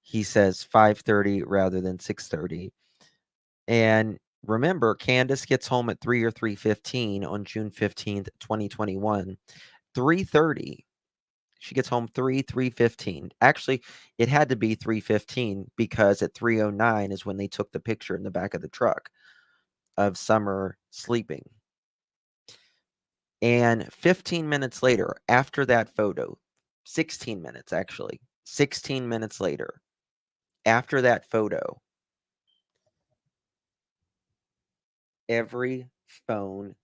He says 5:30 rather than 6:30. And remember, Candace gets home at 3 or 3:15 on June 15th, 2021. 3:30. She gets home 3:15. Actually, it had to be 3:15 because at 3:09 is when they took the picture in the back of the truck of Summer sleeping. And 15 minutes later, after that photo, 16 minutes actually, 16 minutes later, after that photo, every phone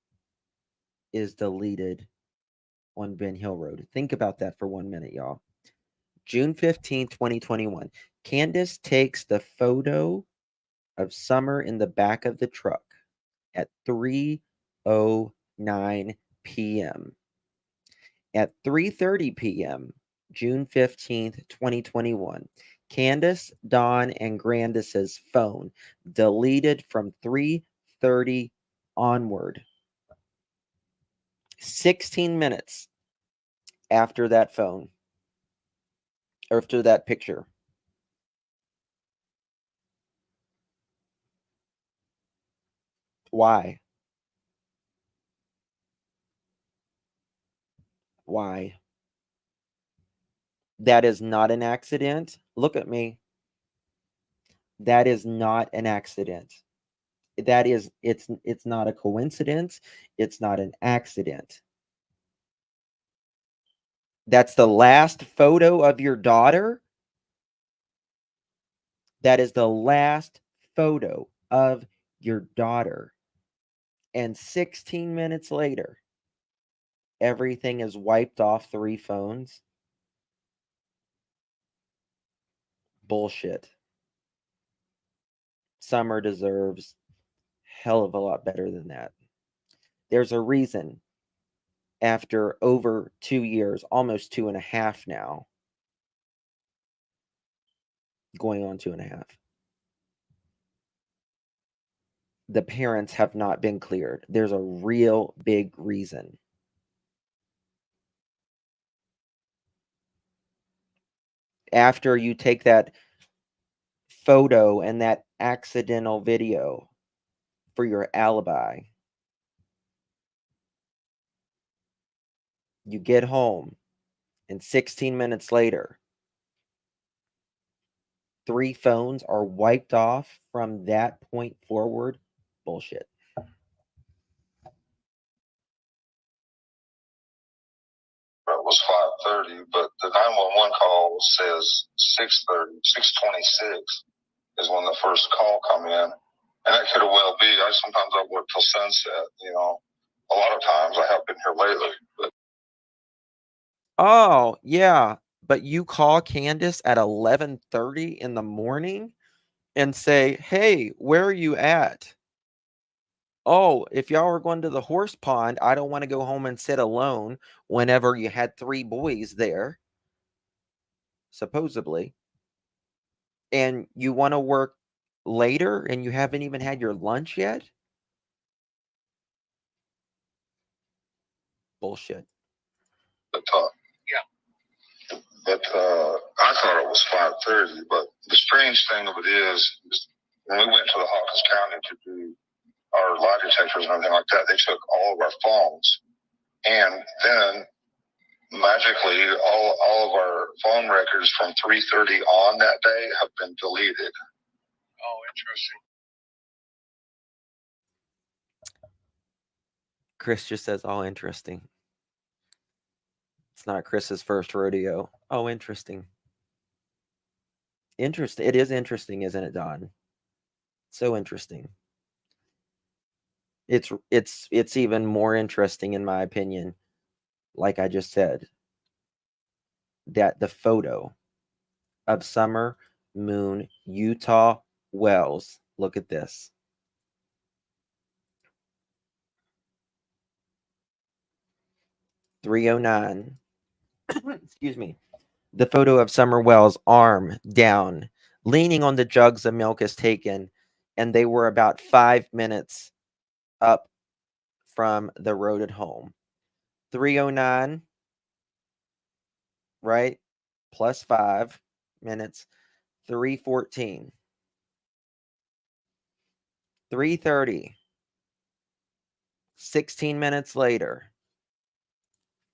is deleted on Ben Hill Road. Think about that for 1 minute, y'all. June 15th, 2021. Candace takes the photo of Summer in the back of the truck at 3:09 p.m. At 3:30 p.m., June 15th, 2021, Candace, Dawn, and Grandis's phone deleted from 3:30 onward. 16 minutes after that phone, or after that picture. Why? Why? That is not an accident. Look at me. That is not an accident. That is, it's not a coincidence. It's not an accident. That's the last photo of your daughter. That is the last photo of your daughter. And 16 minutes later, everything is wiped off 3 phones. Bullshit. Summer deserves hell of a lot better than that. There's a reason after over 2 years, almost 2.5 now, going on 2.5, the parents have not been cleared. There's a real big reason. After you take that photo and that accidental video for your alibi, you get home, and 16 minutes later, 3 phones are wiped off from that point forward. Bullshit. It was 5:30, but the 911 call says 6:30, 6:26 is when the first call come in, and that could have well be. Sometimes I work till sunset. A lot of times I have been here lately, but Oh, yeah, but you call Candace at 11:30 in the morning and say, "Hey, where are you at?" "Oh, if y'all are going to the horse pond, I don't want to go home and sit alone," whenever you had 3 boys there, supposedly. And you want to work later and you haven't even had your lunch yet? Bullshit. But I thought it was 5:30. But the strange thing of it is when we went to the Hawkins County to do our lie detectors and everything like that, they took all of our phones, and then magically all of our phone records from 3:30 on that day have been deleted. Oh, interesting. Chris just says, "Oh, interesting." It's not Chris's first rodeo. Oh, interesting. Interesting. It is interesting, isn't it, Don? So interesting. It's even more interesting, in my opinion, like I just said, that the photo of Summer Moon Utah Wells, look at this. .309. Excuse me. The photo of Summer Wells, arm down, leaning on the jugs of milk, is taken, and they were about 5 minutes up from the road at home. 309, right? Plus 5 minutes. 314. 3:30. 16 minutes later.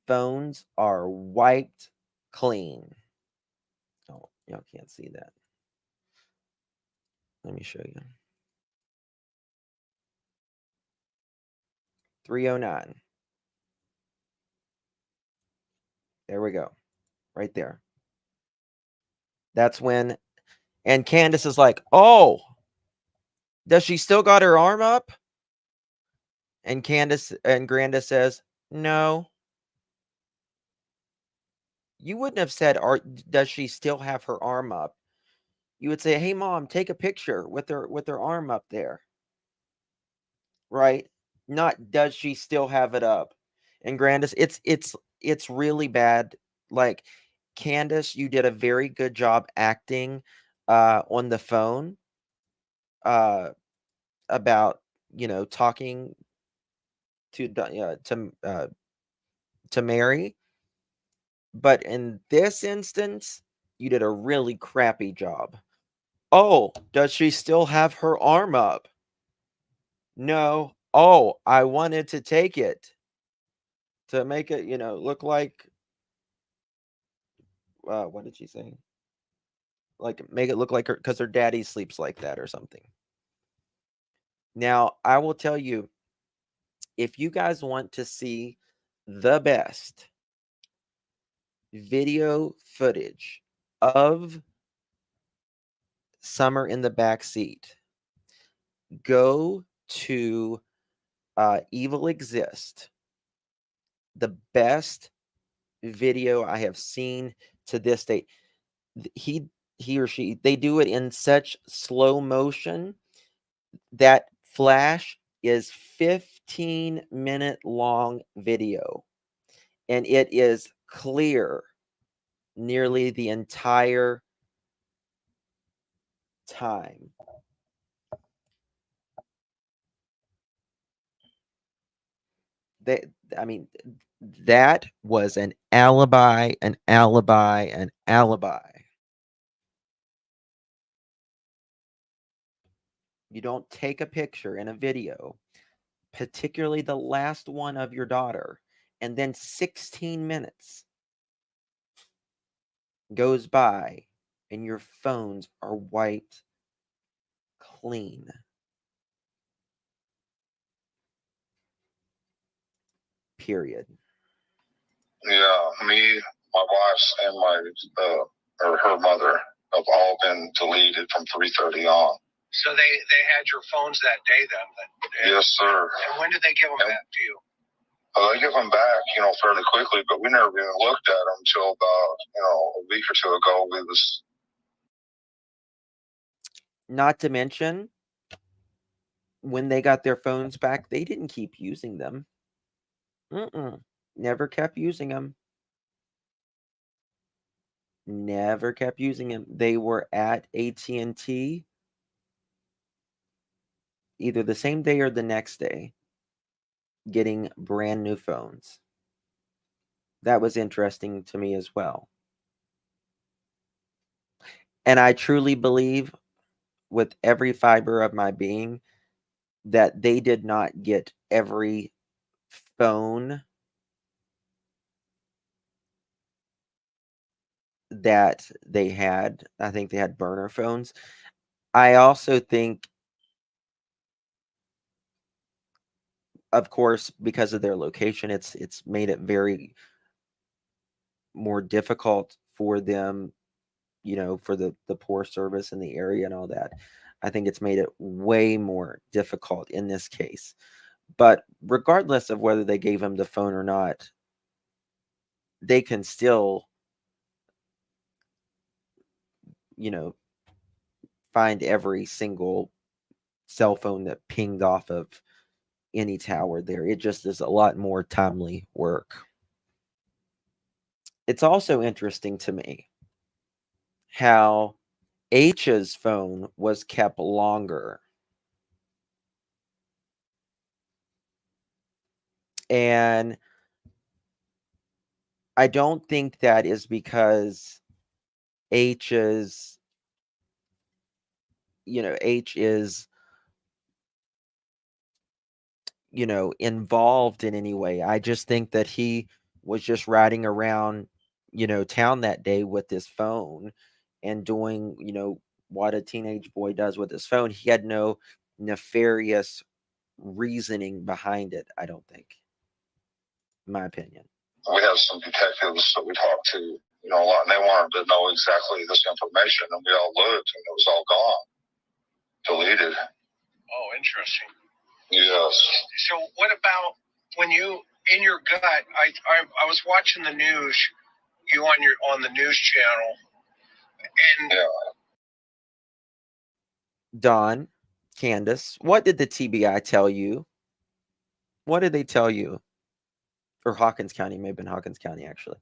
Phones are wiped clean. Oh, y'all can't see that. Let me show you. 309. There we go. Right there. That's when, and Candace is like, "Oh, does she still got her arm up?" And Granda says, "No." You wouldn't have said, "Does she still have her arm up?" You would say, "Hey, Mom, take a picture with her arm up there." Right? Not, "Does she still have it up?" And Grandis, it's really bad. Like, Candace, you did a very good job acting on the phone about, talking to Mary. But in this instance, you did a really crappy job. "Oh, does she still have her arm up?" "No." "Oh, I wanted to take it to make it, look like," what did she say? Like, make it look like her, because her daddy sleeps like that or something. Now, I will tell you, if you guys want to see the best video footage of Summer in the back seat, go to Evil Exist. The best video I have seen to this date. He or she, they do it in such slow motion. That flash is 15-minute long video, and it is clear nearly the entire time. I mean, that was an alibi, an alibi, an alibi. You don't take a picture in a video, particularly the last one of your daughter, and then 16 minutes goes by and your phones are wiped clean. Period. Yeah, me, my wife's, and or her mother have all been deleted from 3:30 on. So they had your phones that day then? Yes, sir. And when did they give them back to you? They give them back, fairly quickly, but we never even looked at them until about, a week or two ago. We was. Not to mention, when they got their phones back, they didn't keep using them. Never kept using them. Never kept using them. They were at AT&T either the same day or the next day, getting brand new phones. That was interesting to me as well. And I truly believe with every fiber of my being that they did not get every phone that they had. I think they had burner phones. I also think, of course, because of their location, it's made it very more difficult for them, for the poor service in the area and all that. I think it's made it way more difficult in this case. But regardless of whether they gave him the phone or not, they can still, find every single cell phone that pinged off of any tower there. It just is a lot more timely work. It's also interesting to me how H's phone was kept longer. And I don't think that is because H is, H is, involved in any way. I just think that he was just riding around, town that day with his phone and doing, what a teenage boy does with his phone. He had no nefarious reasoning behind it, I don't think. In my opinion. We have some detectives that we talked to, a lot, and they wanted to know exactly this information, and we all looked, and it was all gone, deleted. Oh, interesting. Yes. So what about when you, in your gut, I was watching the news, you on the news channel, and Don, Candace, what did the TBI tell you? What did they tell you? Or Hawkins County, maybe in Hawkins County, actually.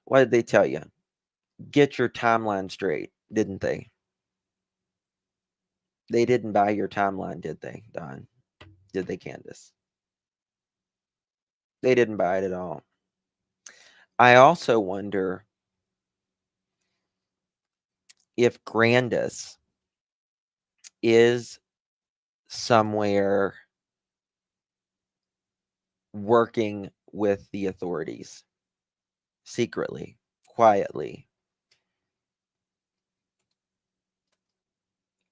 What did they tell you? Get your timeline straight, didn't they? They didn't buy your timeline, did they, Don? Did they, Candace? They didn't buy it at all. I also wonder if Grandis is somewhere working with the authorities secretly, quietly.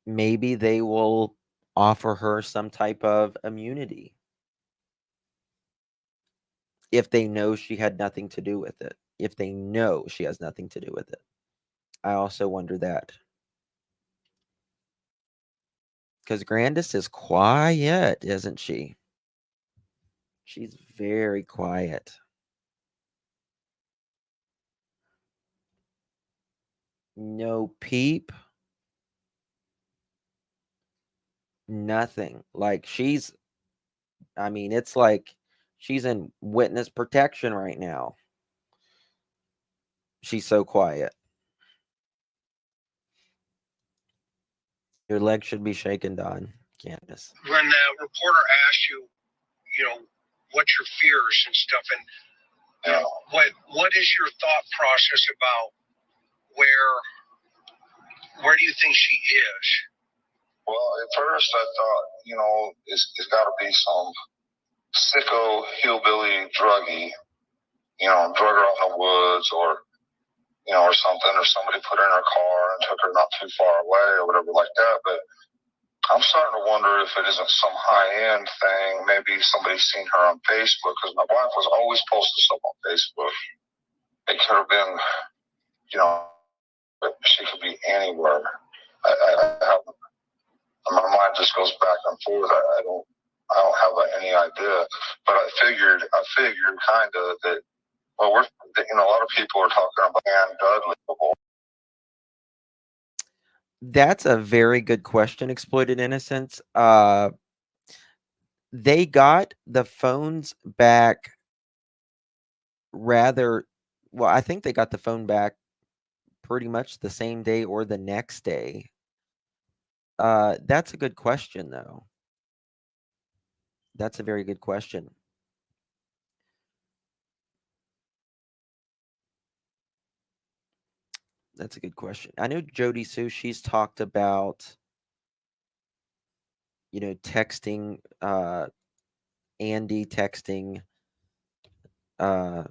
Maybe they will offer her some type of immunity if they know she had nothing to do with it. If they know she has nothing to do with it. I also wonder that. Because Grandis is quiet, isn't she? She's very quiet. No peep. Nothing. Like she's, I mean, it's like she's in witness protection right now. She's so quiet. Your leg should be shaking, Don. Candace. When the reporter asked you, you know, what's your fears and stuff, and you know, what is your thought process about where do you think she is? Well, at first I thought, you know, it's got to be some sicko hillbilly druggie, you know, drug her out in the woods or, you know, or something, or somebody put her in her car and took her not too far away or whatever like that. But I'm starting to wonder if it isn't some high-end thing. Maybe somebody's seen her on Facebook, because my wife was always posting stuff on Facebook. It could have been, you know, she could be anywhere. My mind just goes back and forth. I don't have any idea. But I figured kind of that. Well, you know, a lot of people are talking about Ann Dudley. That's a very good question, Exploited Innocence. They got the phones back rather, well, I think they got the phone back pretty much the same day or the next day. That's a good question, though. That's a very good question. That's a good question. I know Jody Sue, she's talked about, you know, texting, Andy texting, and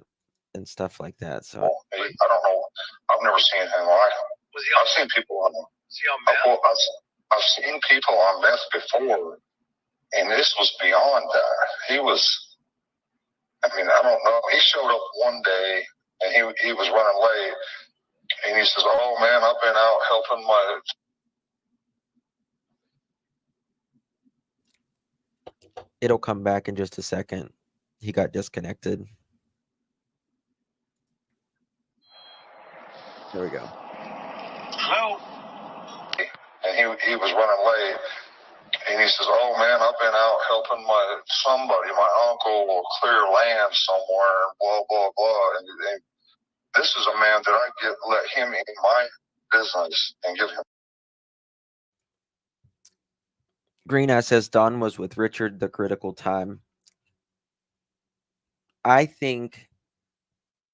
stuff like that. So I don't know. I've never seen anything like it. I've seen people on. I've seen people on meth before, and this was beyond that. He was. I mean, I don't know. He showed up one day, and he was running late, and he says, "Oh man, I've been out helping my." it'll come back in just a second. He got disconnected. There we go. Hello? And he was running late, and he says, "Oh man, I've been out helping my uncle, clear land somewhere, blah blah blah." And this is a man that I let him in my business and give him. Green Eye says Don was with Richard the critical time. I think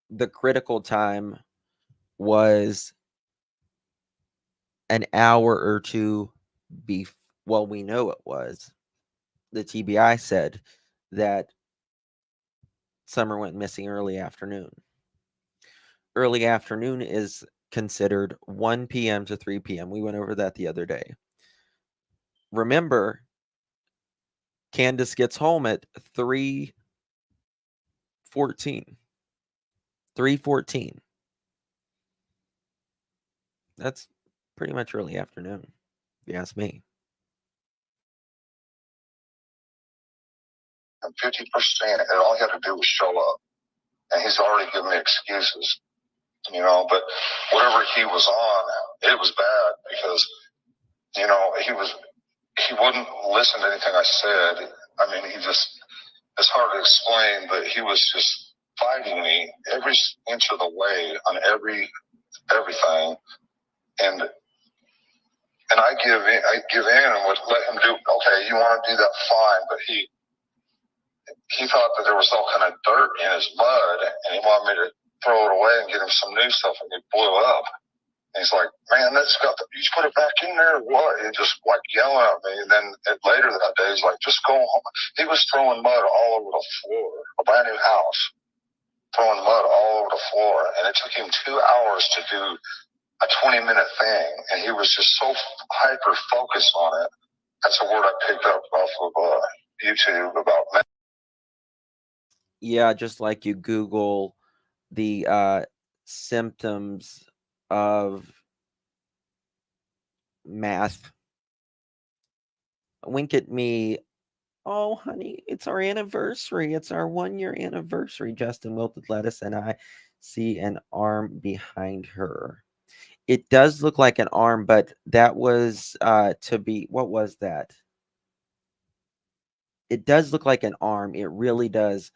the critical time was an hour or two before. Well, we know it was. The TBI said that Summer went missing early afternoon. Early afternoon is considered 1 p.m. to 3 p.m. We went over that the other day. Remember, Candace gets home at 3:14. 3:14. That's pretty much early afternoon, if you ask me. And 50%, and all he had to do was show up. And he's already given me excuses, you know, but whatever he was on, it was bad because, you know, he wouldn't listen to anything I said. I mean, it's hard to explain, but he was just fighting me every inch of the way on everything. And I give in and would let him do, okay, you want to do that, fine. But he thought that there was all kind of dirt in his mud, and he wanted me to throw it away and get him some new stuff, and it blew up. And he's like, "Man, you put it back in there or what?" And just like yelling at me. And then later that day, he's like, "Just go home." He was throwing mud all over the floor, a brand new house, throwing mud all over the floor. And it took him 2 hours to do a 20-minute thing. And he was just so hyper focused on it That's a word I picked up off of YouTube about. Yeah, just like you Google the symptoms of math. Wink at me. Oh, honey, it's our anniversary. It's our 1-year anniversary. Justin Wilted Lettuce and I see an arm behind her. It does look like an arm, but that was to be, what was that? It does look like an arm. It really does.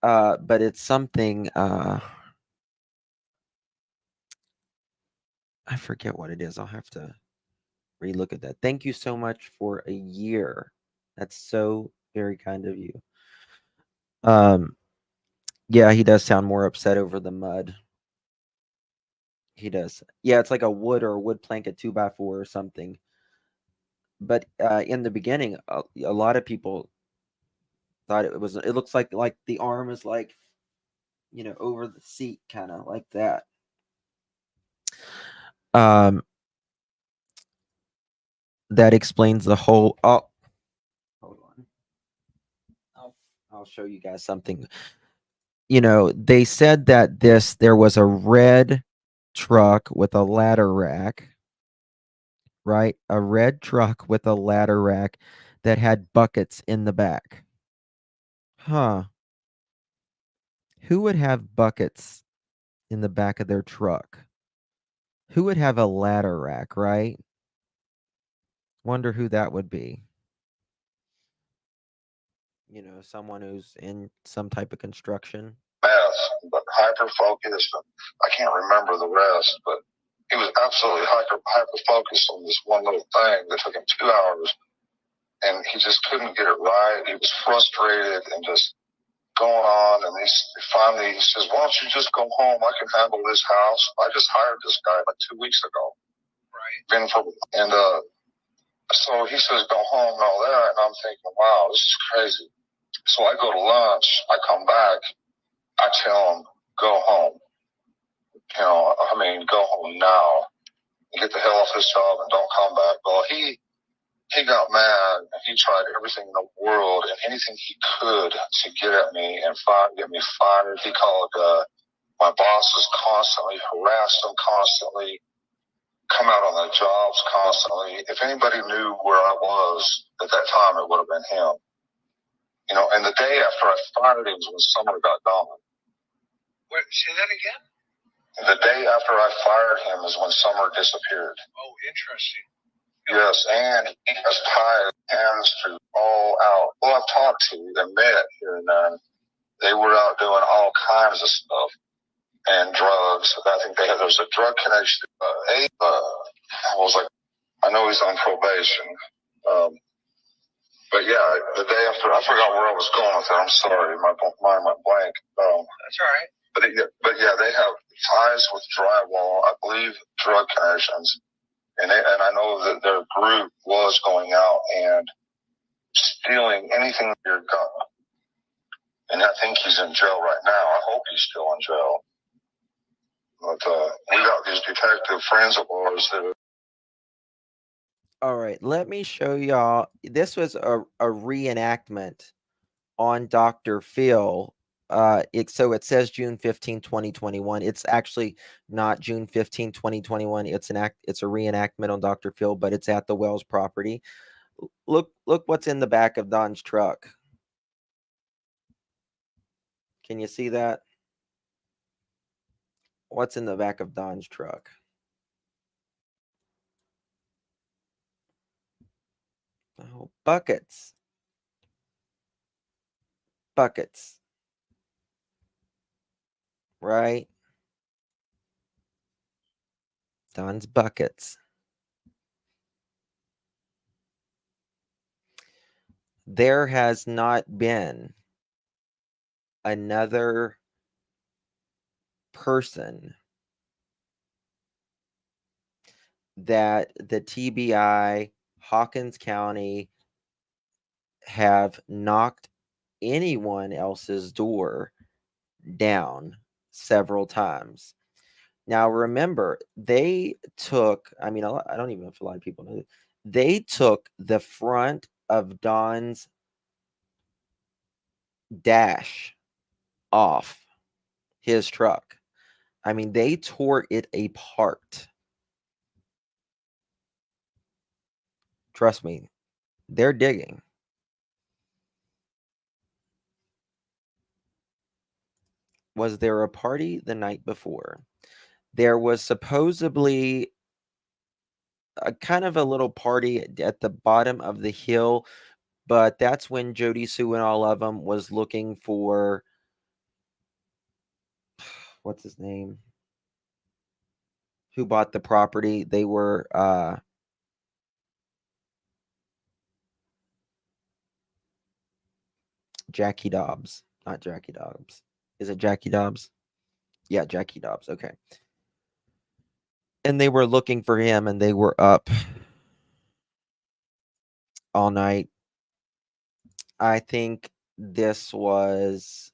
But it's something, I forget what it is. I'll have to relook at that. Thank you so much for a year. That's so very kind of you. Yeah, he does sound more upset over the mud. He does. Yeah, it's like a wood or a wood plank, a 2x4 or something. But in the beginning, a lot of people thought it was. It looks like the arm is like, over the seat, kind of like that. That explains the whole. Oh, hold on. I'll show you guys something. They said that there was a red truck with a ladder rack, right? A red truck with a ladder rack that had buckets in the back. Huh. Who would have buckets in the back of their truck? Who would have a ladder rack, right? Wonder who that would be. Someone who's in some type of construction. Mess, but hyper focused. I can't remember the rest, but he was absolutely hyper focused on this one little thing that took him 2 hours, and he just couldn't get it right. He was frustrated and just going on, and finally he says, "Why don't you just go home? I can handle this house. I just hired this guy like 2 weeks ago." Right. And so he says, "Go home," and all that, and I'm thinking, wow, this is crazy. So I go to lunch, I come back, I tell him, "Go home. Go home now. Get the hell off this job and don't come back." Well, he got mad, and he tried everything in the world and anything he could to get at me and get me fired. He called my bosses constantly, harassed them constantly, come out on the jobs constantly. If anybody knew where I was at that time, it would have been him. And the day after I fired him was when Summer got gone. Wait, say that again? The day after I fired him is when Summer disappeared. Oh, interesting. Yes, and he has ties, hands to all out. Well, I've talked to and met here and there. They were out doing all kinds of stuff and drugs. I think there's a drug connection. I was like, I know he's on probation. But yeah, the day after, I forgot where I was going with it. I'm sorry, my mind went blank. That's all right. But yeah, they have ties with drywall. I believe drug connections. And I know that their group was going out and stealing anything in your gun. And I think he's in jail right now. I hope he's still in jail. But we got these detective friends of ours that. All right, let me show y'all. This was a reenactment on Dr. Phil. So it says June 15, 2021. It's actually not June 15, 2021. It's a reenactment on Dr. Phil, but it's at the Wells property. Look what's in the back of Don's truck. Can you see that? What's in the back of Don's truck? Oh, buckets. Buckets. Right? Don's buckets. There has not been another person that the TBI, Hawkins County, have knocked anyone else's door down several times. Now, remember, they took, I don't even know if a lot of people know, They took the front of Don's dash off his truck. I mean, they tore it apart. Trust me, they're digging. Was there a party the night before? There was supposedly a kind of a little party at the bottom of the hill, but that's when Jody Sue and all of them was looking for what's his name? Who bought the property? They were Jackie Dobbs, not Jackie Dobbs. Is it Jackie Dobbs? Yeah, Jackie Dobbs. Okay. And they were looking for him, and they were up all night. I think this was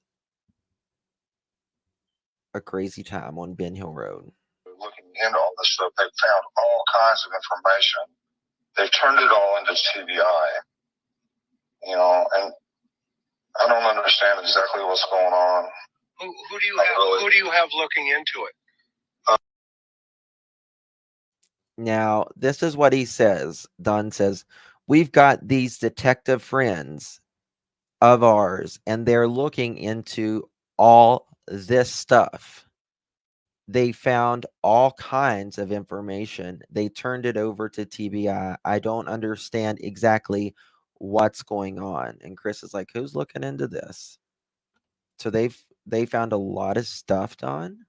a crazy time on Ben Hill Road. Looking into all this stuff, they found all kinds of information. They've turned it all into TBI, you know, and I don't understand exactly what's going on. Who do you have? Really. Who do you have looking into it? Now, this is what he says. Don says, we've got these detective friends of ours, and they're looking into all this stuff. They found all kinds of information. They turned it over to TBI. I don't understand exactly what's going on. And Chris is like, who's looking into this? So they found a lot of stuff, Don.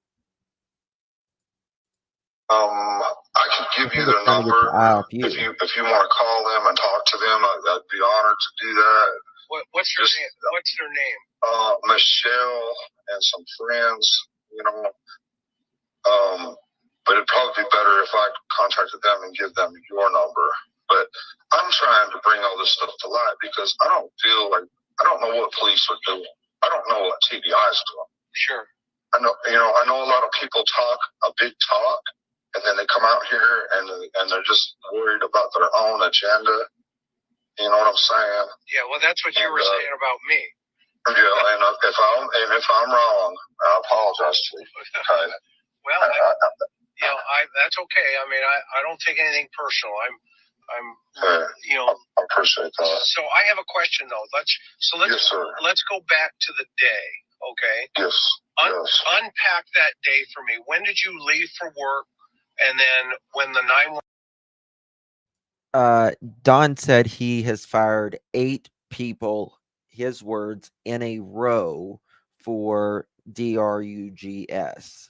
I can give you their number if you want to call them and talk to them. I'd be honored to do that. What's your name? What's their name? Michelle and some friends, you know. But it'd probably be better if I contacted them and give them your number. But I'm trying to bring all this stuff to light because I don't know what police are doing. I don't know what TBI is doing. Sure. I know a lot of people talk a big talk, and then they come out here and they're just worried about their own agenda. You know what I'm saying? Yeah, well, that's what you were saying about me. Yeah, and if I'm wrong, I apologize to you. Okay. Well, that's okay. I mean, I don't take anything personal. I appreciate that. So I have a question though. Let's go back to the day. Okay. Yes. Unpack that day for me. When did you leave for work? And then when the 911. Don said he has fired 8 people, his words, in a row for DRUGS.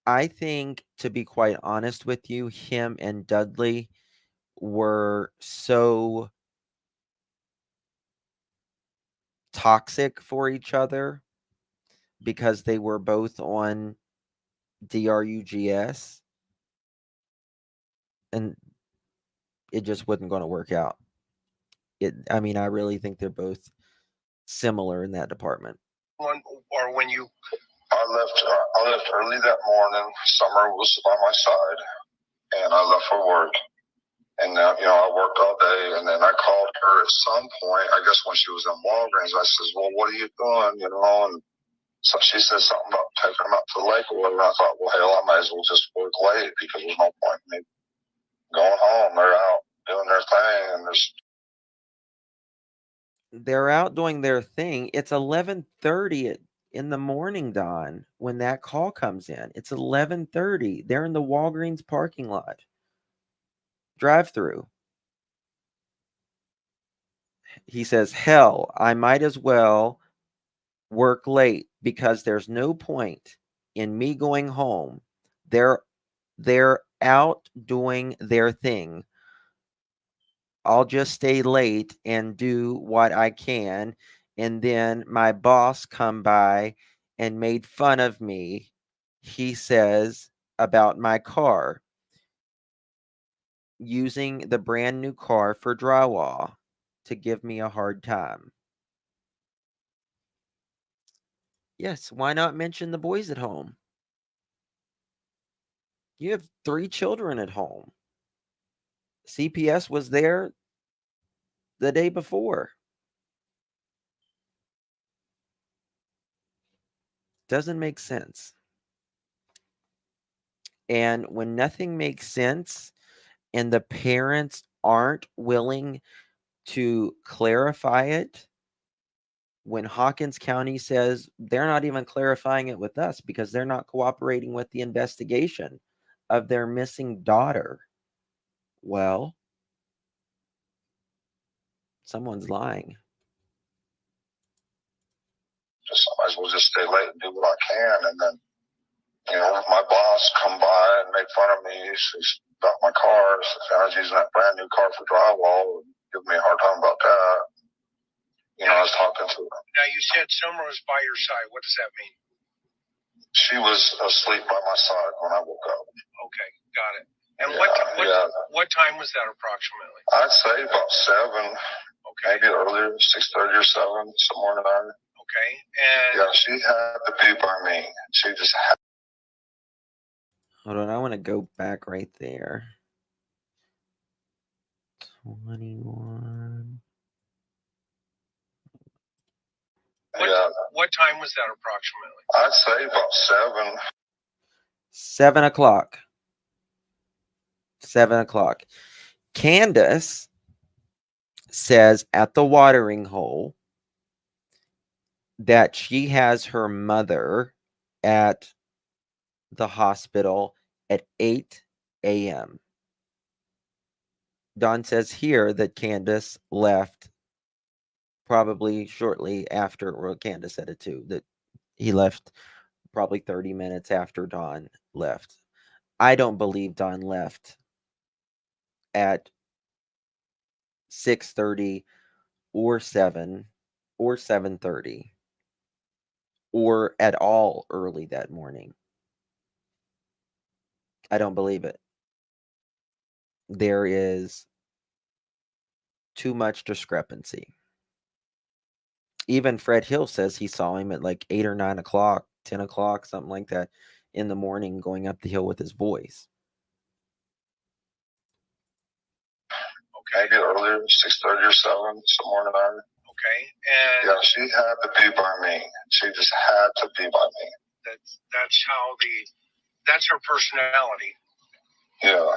I think, to be quite honest with you, him and Dudley were so toxic for each other because they were both on DRUGS, and it just wasn't going to work out. I mean, I really think they're both similar in that department. Or when you... I left early that morning. Summer was by my side, and I left for work. And I worked all day, and then I called her at some point. I guess when she was in Walgreens, I says, "Well, what are you doing?" And so she said something about taking them out to the lake or whatever. And I thought, well, hell, I might as well just work late because there's no point in me going home. They're out doing their thing, and they're out doing their thing. It's 11:30 in the morning, Don, when that call comes in. It's 11:30. They're in the Walgreens parking lot. Drive-through. He says, hell, I might as well work late because there's no point in me going home. They're out doing their thing. I'll just stay late and do what I can. And then my boss come by and made fun of me, he says, about my car, using the brand new car for drywall to give me a hard time. Yes, why not mention the boys at home? You have 3 children at home. CPS was there the day before. Doesn't make sense. And when nothing makes sense and the parents aren't willing to clarify it, when Hawkins County says they're not even clarifying it with us because they're not cooperating with the investigation of their missing daughter, well, someone's lying. Just I might as well just stay late and do what I can, and then my boss come by and make fun of me. She's about my car. I was using that brand new car for drywall and giving me a hard time about that. I was talking to her. Now, you said Summer was by your side. What does that mean? She was asleep by my side when I woke up. Okay, got it. And what time was that approximately? I'd say about 7. Okay. Maybe earlier, 6:30 or 7, somewhere in there. Okay. And yeah, she had to be by me. She just had. Hold on, I want to go back right there. 21. What time was that approximately? I'd say about 7. 7 o'clock. 7 o'clock. Candace says at the watering hole that she has her mother at the hospital at 8 a.m. Don says here that Candace left probably shortly after, or Candace said it too, that he left probably 30 minutes after Don left. I don't believe Don left at 6:30 or 7 or 7:30 or at all early that morning. I don't believe it. There is too much discrepancy. Even Fred Hill says he saw him at like 8 or 9 o'clock, 10 o'clock, something like that in the morning going up the hill with his boys. Okay, maybe earlier, 6:30 or 7, somewhere in there. Okay, and yeah, she had to be by me. She just had to be by me. That's her personality. Yeah.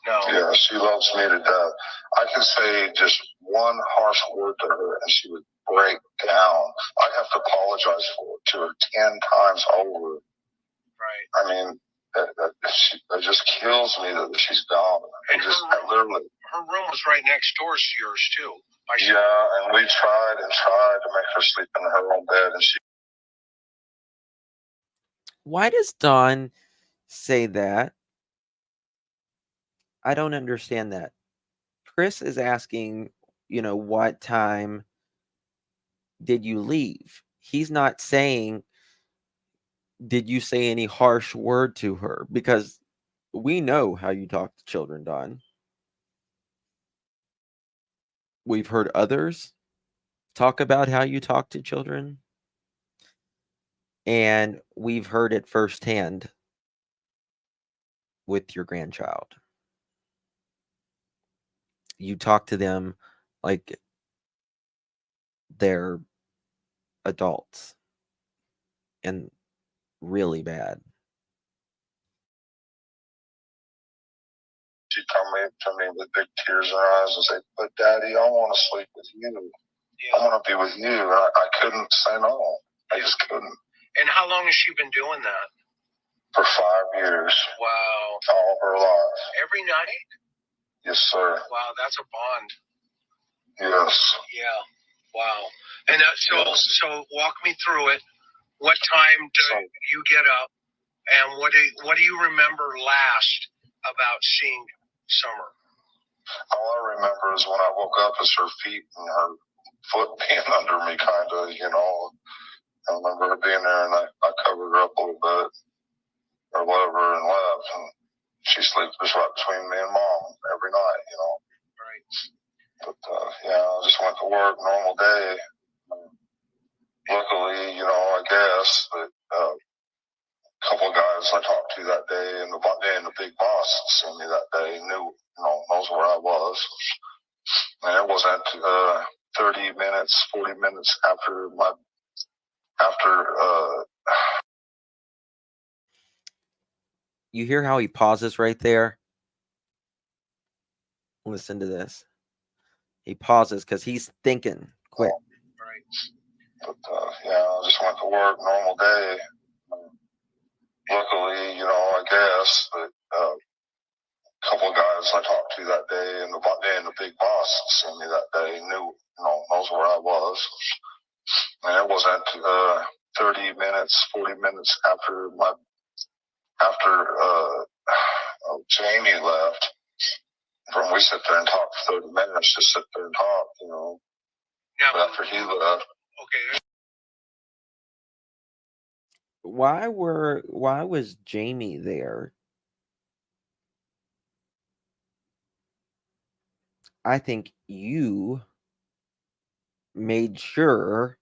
No. Yeah, she loves me to death. I could say just one harsh word to her and she would break down. I'd have to apologize to her 10 times over. Right. I mean, it just kills me that she's gone. And her room was right next door to yours, too. Yeah, and we tried to make her sleep in her own bed. And she. Why does Don say that? I don't understand that. Chris is asking, what time did you leave? He's not saying, did you say any harsh word to her? Because we know how you talk to children, Don. We've heard others talk about how you talk to children. And we've heard it firsthand with your grandchild. You talk to them like they're adults and really bad. She'd come to me with big tears in her eyes and say, "But Daddy, I want to sleep with you. Yeah. I want to be with you." And I couldn't say no. I just couldn't. And how long has she been doing that? For 5 years. Wow. All her life. Every night? Yes, sir. Wow, that's a bond. Yes. Yeah. Wow. And so walk me through it. What time do you get up, and what do you remember last about seeing Summer? All I remember is when I woke up, is her feet and her foot being under me, kind of, I remember her being there, and I covered her up a little bit or whatever and left, and she sleeps just right between me and Mom every night, Right. But, I just went to work, normal day. Luckily, I guess that couple of guys I talked to that day, and the big boss seen me that day, knows where I was. And it wasn't 30 minutes, 40 minutes after You hear how he pauses right there? Listen to this. He pauses because he's thinking quick. Right. But I just went to work, normal day. Luckily, I guess, but a couple of guys I talked to that day, and the big boss seen me that day, knows where I was. And it wasn't 30 minutes, 40 minutes after Jamie left. From we sit there and talk for 30 minutes, just sit there and talk, Yeah, but after he left. Okay. Why was Jamie there? I think you made sure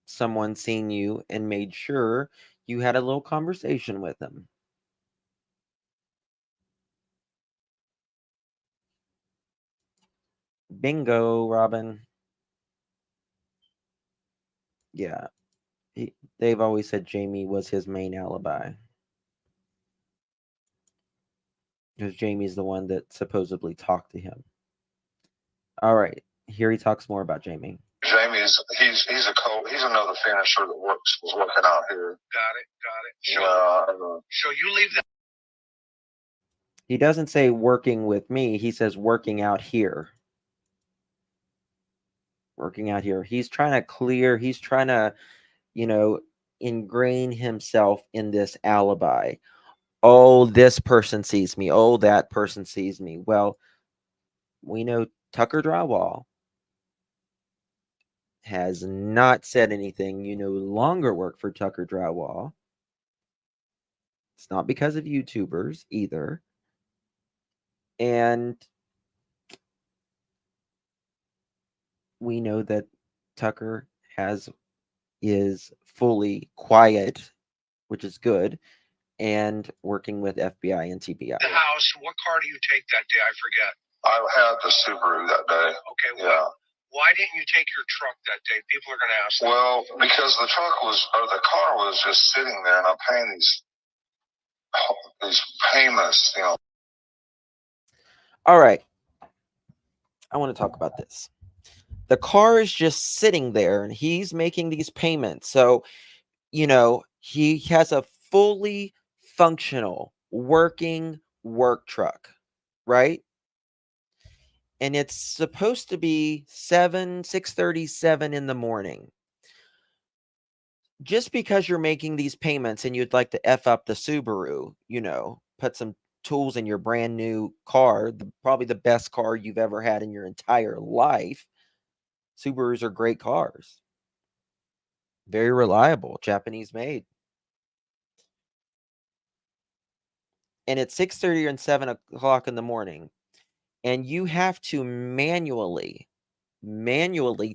someone seen you and made sure you had a little conversation with him. Bingo, Robin. Yeah. They've always said Jamie was his main alibi. Because Jamie's the one that supposedly talked to him. All right. Here he talks more about Jamie. Jamie's he's another finisher that was working out here. Got it. So you leave that. He doesn't say working with me. He says working out here. Working out here. He's trying to ingrain himself in this alibi. Oh, this person sees me. Oh, that person sees me. Well, we know Tucker Drywall has not said anything. You no longer work for Tucker Drywall. It's not because of YouTubers either. And we know that Tucker is fully quiet, which is good, and working with FBI and TBI. The house. What car do you take that day? I forget. I had the Subaru that day. Okay. Yeah. Why didn't you take your truck that day? People are going to ask. Well, because the car was just sitting there, and I'm paying these payments, All right. I want to talk about this. The car is just sitting there and he's making these payments. So, he has a fully functional working work truck, right? And it's supposed to be 6:37 in the morning. Just because you're making these payments and you'd like to F up the Subaru, put some tools in your brand new car, probably the best car you've ever had in your entire life. Subarus are great cars. Very reliable, Japanese made. And it's 6:30 and 7 o'clock in the morning. And you have to manually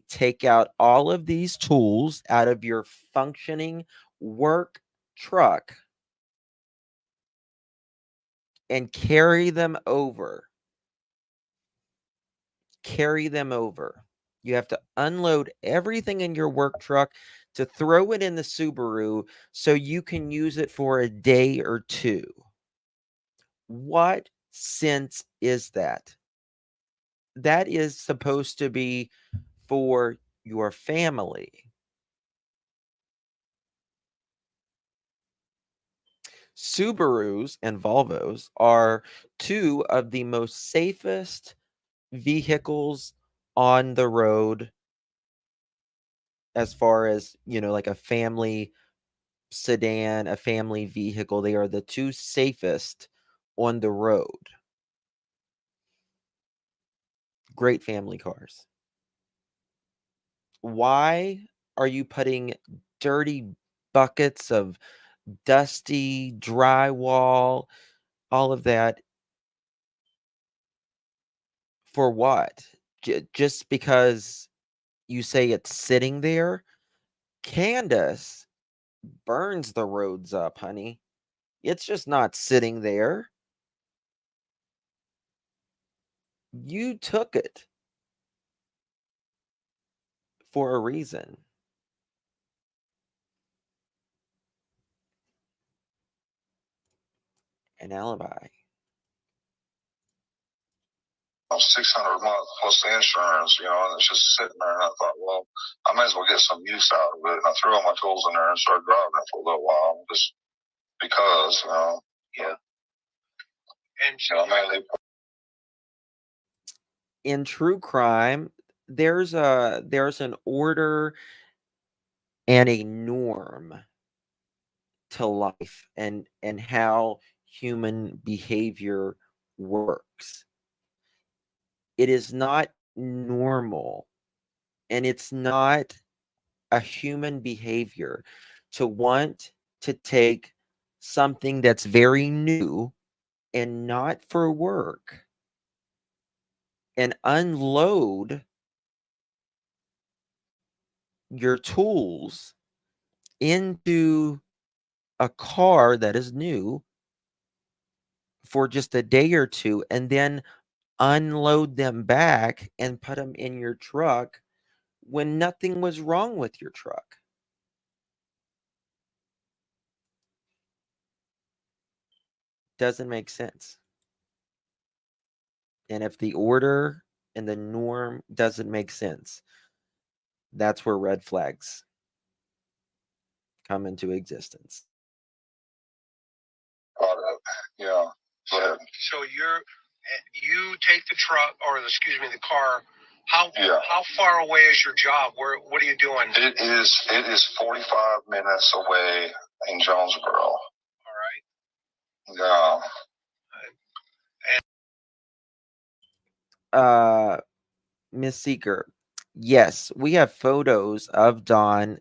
take out all of these tools out of your functioning work truck and carry them over. You have to unload everything in your work truck to throw it in the Subaru so you can use it for a day or two. What sense is that? That is supposed to be for your family. Subarus and Volvos are two of the most safest vehicles on the road as far as, like a family sedan, a family vehicle. They are the two safest on the road. Great family cars. Why are you putting dirty buckets of dusty drywall, all of that? For what? Just because you say it's sitting there? Candace burns the roads up, honey. It's just not sitting there. You took it for a reason. An alibi. 600 a month plus the insurance, you know, and it's just sitting there. And I thought, well, I may as well get some use out of it. And I threw all my tools in there and started driving it for a little while, just because, you know. Yeah. And You know, mainly. In true crime, there's an order and a norm to life and how human behavior works. It is not normal, and it's not a human behavior to want to take something that's very new and not for work and unload your tools into a car that is new for just a day or two and then unload them back and put them in your truck when nothing was wrong with your truck. Doesn't make sense. And if the order and the norm doesn't make sense, that's where red flags come into existence. Yeah. Go ahead. So you take the truck, or the car. How far away is your job? What are you doing? It is 45 minutes away in Jonesboro. All right. Yeah. Miss Seeker, yes, we have photos of Don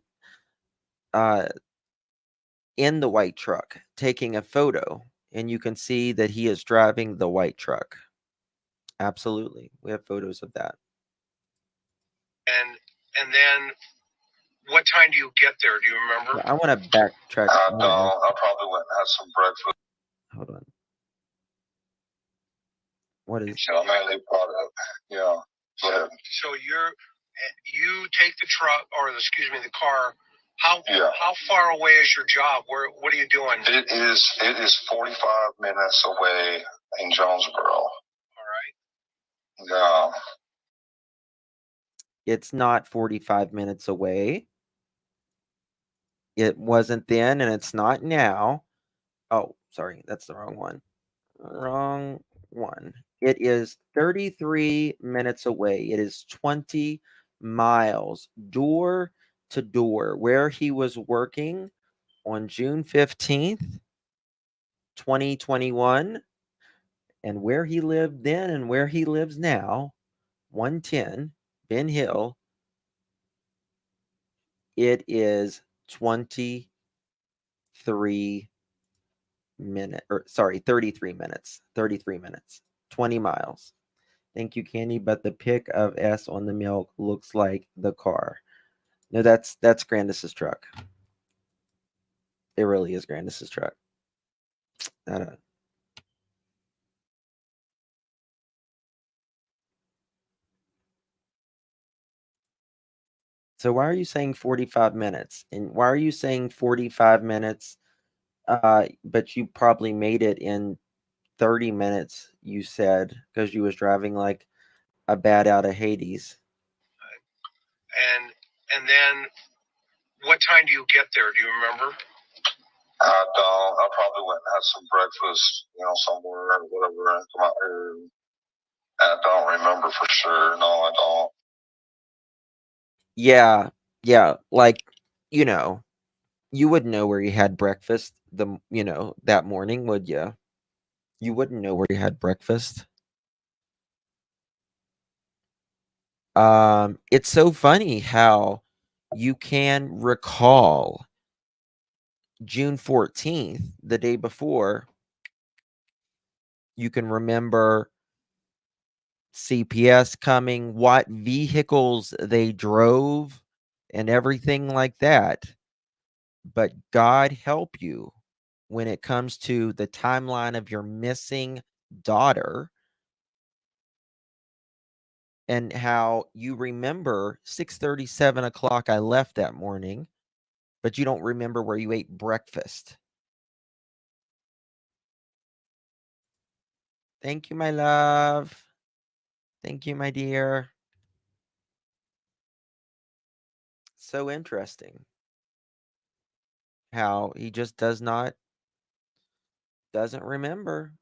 in the white truck taking a photo, and you can see that he is driving the white truck. Absolutely. We have photos of that. And then what time do you get there? Do you remember? I want to backtrack. I probably went and had some breakfast. Hold on. What is? You know, mainly product. Yeah. Go ahead. So you take the truck, or the car. How far away is your job? What are you doing? It is 45 minutes away in Jonesboro. All right. Yeah. It's not 45 minutes away. It wasn't then, and it's not now. Oh, sorry, that's the wrong one. Wrong one. It is 33 minutes away. It is 20 miles, door to door, where he was working on June 15th, 2021, and where he lived then and where he lives now, 110 Ben Hill. It is 33 minutes, or sorry, 33 minutes, 20 miles. Thank you, Candy, but the pic of S on the milk looks like the car. No, that's Grandis's truck. It really is Grandis's truck. So why are you saying 45 minutes? And why are you saying 45 minutes, but you probably made it in 30 minutes, you said, because you was driving like a bat out of Hades. And then what time do you get there? Do you remember? I don't. I probably went and had some breakfast, you know, somewhere or whatever, and come out here. I don't remember for sure. No, I don't. Yeah, like, you know, you wouldn't know where you had breakfast that morning, would you? You wouldn't know where you had breakfast. It's so funny how you can recall June 14th, the day before. You can remember CPS coming, what vehicles they drove, and everything like that. But God help you when it comes to the timeline of your missing daughter and how you remember 6:30, 7 o'clock I left that morning, but you don't remember where you ate breakfast. Thank you, my love. Thank you, my dear. So interesting how he just doesn't remember.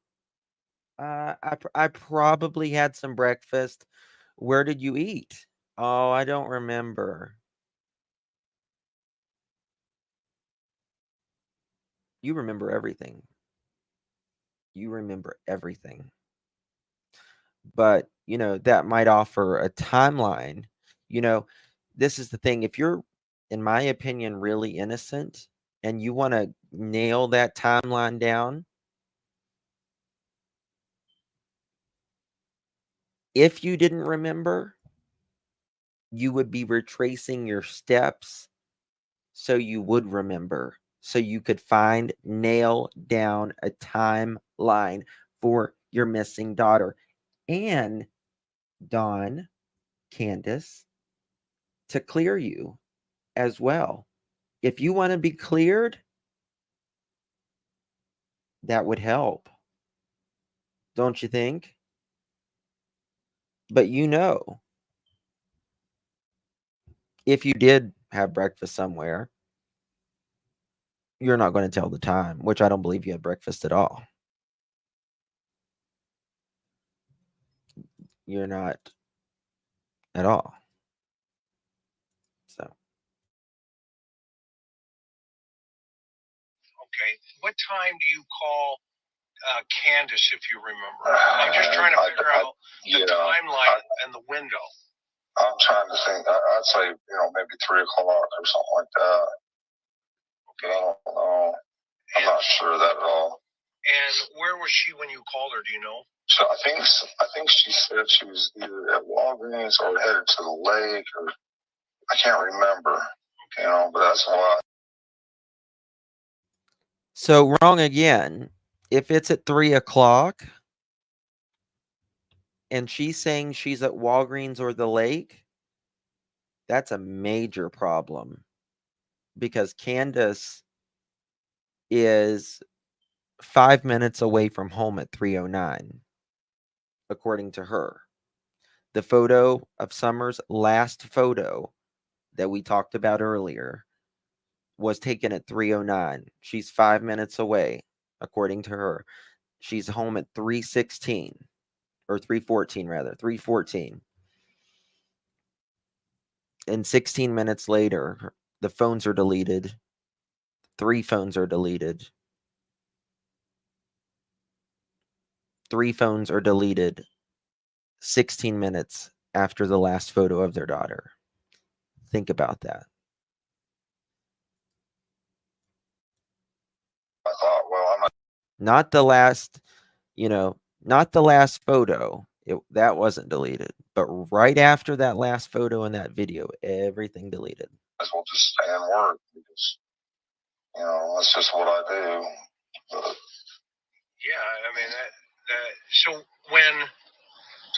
I probably had some breakfast. Where did you eat? Oh, I don't remember. You remember everything. You remember everything. But, that might offer a timeline. This is the thing. If you're, in my opinion, really innocent and you want to nail that timeline down, if you didn't remember, you would be retracing your steps so you would remember, so you could nail down a timeline for your missing daughter. And Dawn, Candace, to clear you as well. If you want to be cleared, that would help. Don't you think? But if you did have breakfast somewhere, you're not going to tell the time, which I don't believe you had breakfast at all. You're not at all. So. Okay. What time do you call Candace, if you remember? I'm just trying to figure out the timeline and the window. I'm trying to think. I'd say, maybe 3 o'clock or something like that. Okay. I don't know. I'm not sure of that at all. And where was she when you called her? Do you know? So I think she said she was either at Walgreens or headed to the lake, or I can't remember. But that's why. So wrong again. If it's at 3 o'clock and she's saying she's at Walgreens or the lake, that's a major problem because Candace is 5 minutes away from home at 3:09, according to her. The photo of Summer's last photo that we talked about earlier was taken at 3:09. She's 5 minutes away, according to her. She's home at 3:16 or 3:14 rather, 3:14. And 16 minutes later, the phones are deleted. 3 phones are deleted. 3 phones are deleted 16 minutes after the last photo of their daughter. Think about that. I thought, well, I'm not the last, not the last photo. That wasn't deleted. But right after that last photo in that video, everything deleted. Might as well just stay and work because, that's just what I do. But, yeah, I mean, so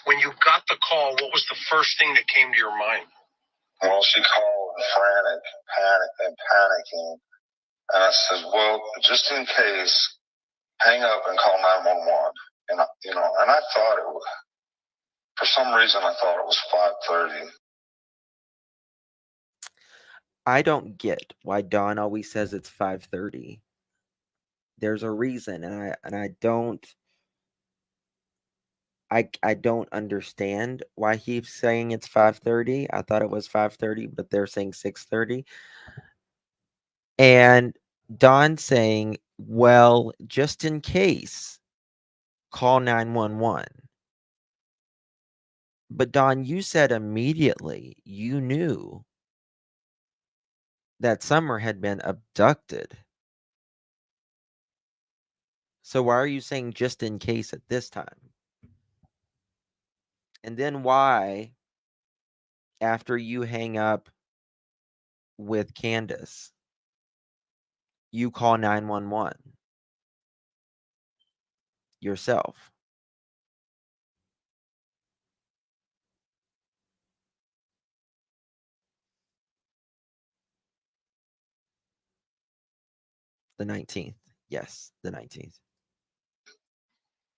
when you got the call, what was the first thing that came to your mind? Well, she called frantic, panicking. And I said, well, just in case, hang up and call 911. And, and I thought it was, for some reason, I thought it was 5:30. I don't get why Dawn always says it's 5:30. There's a reason, and I don't understand why he's saying it's 5:30. I thought it was 5:30, but they're saying 6:30. And Dawn saying, well, just in case, call 911. But Dawn, you said immediately you knew that Summer had been abducted. So why are you saying just in case at this time? And then why, after you hang up with Candace, you call 911? yourself. The 19th. Yes, the 19th. To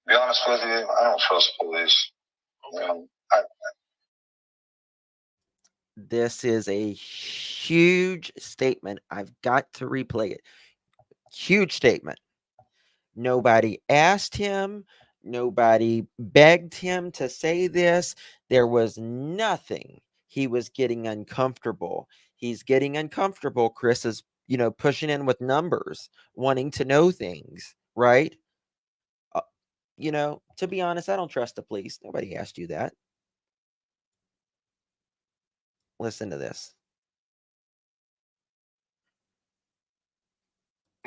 be honest with you, I don't trust police. This is a huge statement. I've got to replay it. Huge statement. Nobody asked him. Nobody begged him to say this. There was nothing. He was getting uncomfortable. He's getting uncomfortable. Chris is, pushing in with numbers, wanting to know things, right? To be honest, I don't trust the police. Nobody asked you that. Listen to this.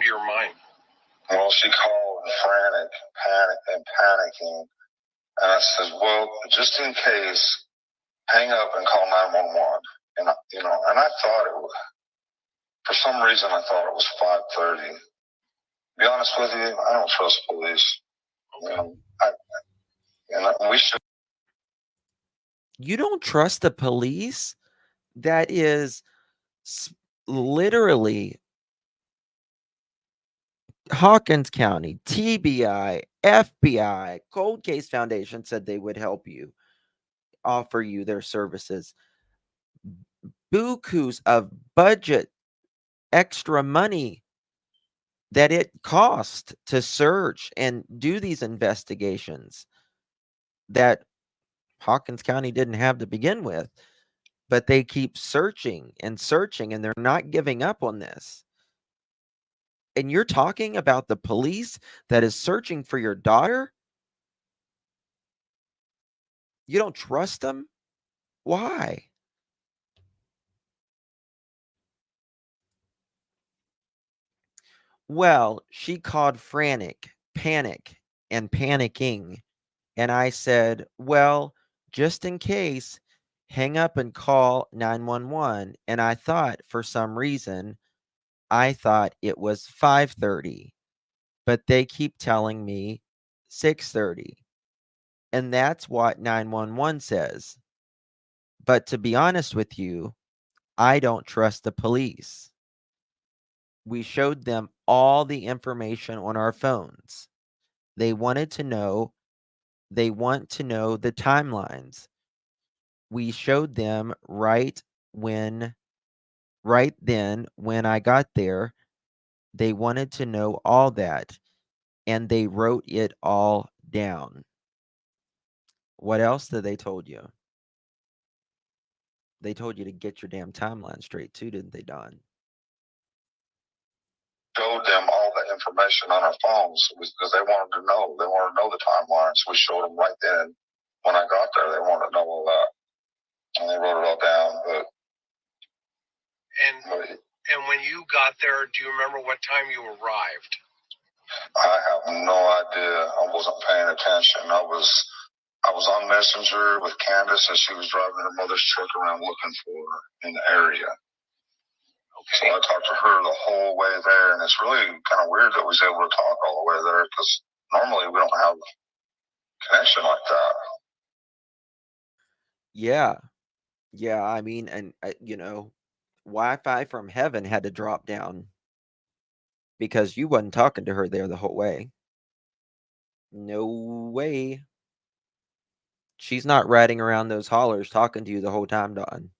Your mind. Well, she called panicking. And I said, well, just in case, hang up and call 911. And, and I thought it was, for some reason, I thought it was 5:30. To be honest with you, I don't trust police. We should. You don't trust the police? That is literally Hawkins County, TBI, FBI, Cold Case Foundation said they would help you, offer you their services. Bukus of budget, extra money that it cost to search and do these investigations that Hawkins County didn't have to begin with. But they keep searching, and they're not giving up on this. And you're talking about the police that is searching for your daughter? You don't trust them? Why? Well, she called panic, and panicking. And I said, well, just in case, hang up and call 911. And I thought, for some reason, it was 5:30. But they keep telling me 6:30. And that's what 911 says. But to be honest with you, I don't trust the police. We showed them all the information on our phones. They wanted to know, they want to know the timelines. We showed them right then when I got there. They wanted to know all that, and they wrote it all down. What else did they told you? They told you to get your damn timeline straight too, didn't they, Don? Showed them all the information on our phones because they wanted to know. They wanted to know the timelines. We showed them right then. When I got there, they wanted to know all that. And they wrote it all down. And when you got there, do you remember what time you arrived? I have no idea. I wasn't paying attention. I was on Messenger with Candace as she was driving her mother's truck around looking for her in the area. Okay. So I talked to her the whole way there, and it's really kind of weird that we was able to talk all the way there because normally we don't have connection like that. Yeah. I mean, and Wi-Fi from heaven had to drop down because you wasn't talking to her there the whole way. No way. She's not riding around those hollers talking to you the whole time, Don.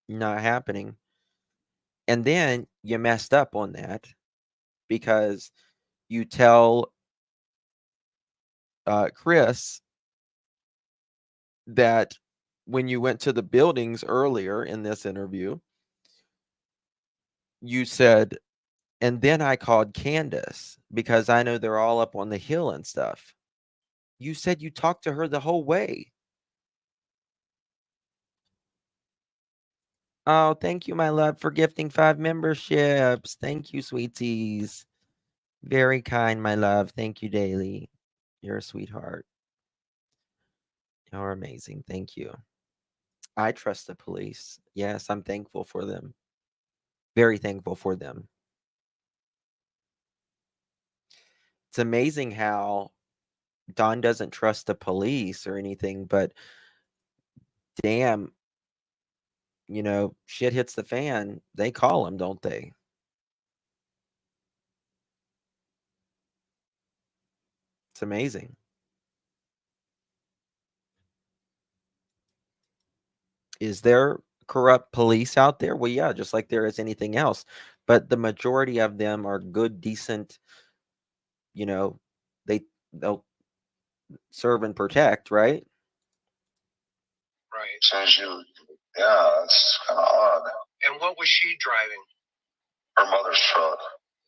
Not happening. And then you messed up on that because you tell Chris that when you went to the buildings earlier in this interview, you said, and then I called Candace because I know they're all up on the hill and stuff. You said you talked to her the whole way. Oh, thank you, my love, for gifting 5 memberships. Thank you, sweeties. Very kind, my love. Thank you, Daily. You're a sweetheart. You're amazing. Thank you. I trust the police. Yes, I'm thankful for them. Very thankful for them. It's amazing how Don doesn't trust the police or anything, but damn, you know, shit hits the fan, they call him, don't they? It's amazing. Is there corrupt police out there? Well, yeah, just like there is anything else. But the majority of them are good, decent, you know, they'll serve and protect, right? Right. Since yeah, it's kind of odd. And what was she driving? Her mother's truck.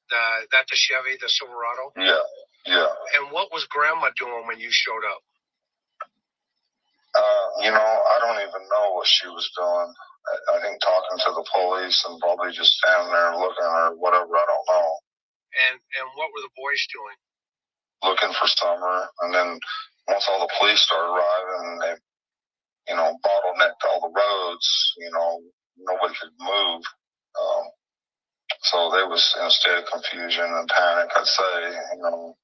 That the Chevy, the Silverado? Yeah, yeah. And what was Grandma doing when you showed up? You know, I don't even know what she was doing. I think talking to the police and probably just standing there looking or whatever. I don't know. And what were the boys doing? Looking for Summer, and then once all the police started arriving, they, you know, bottlenecked all the roads. You know, nobody could move. So they was in a state of confusion and panic. I'd say, you know,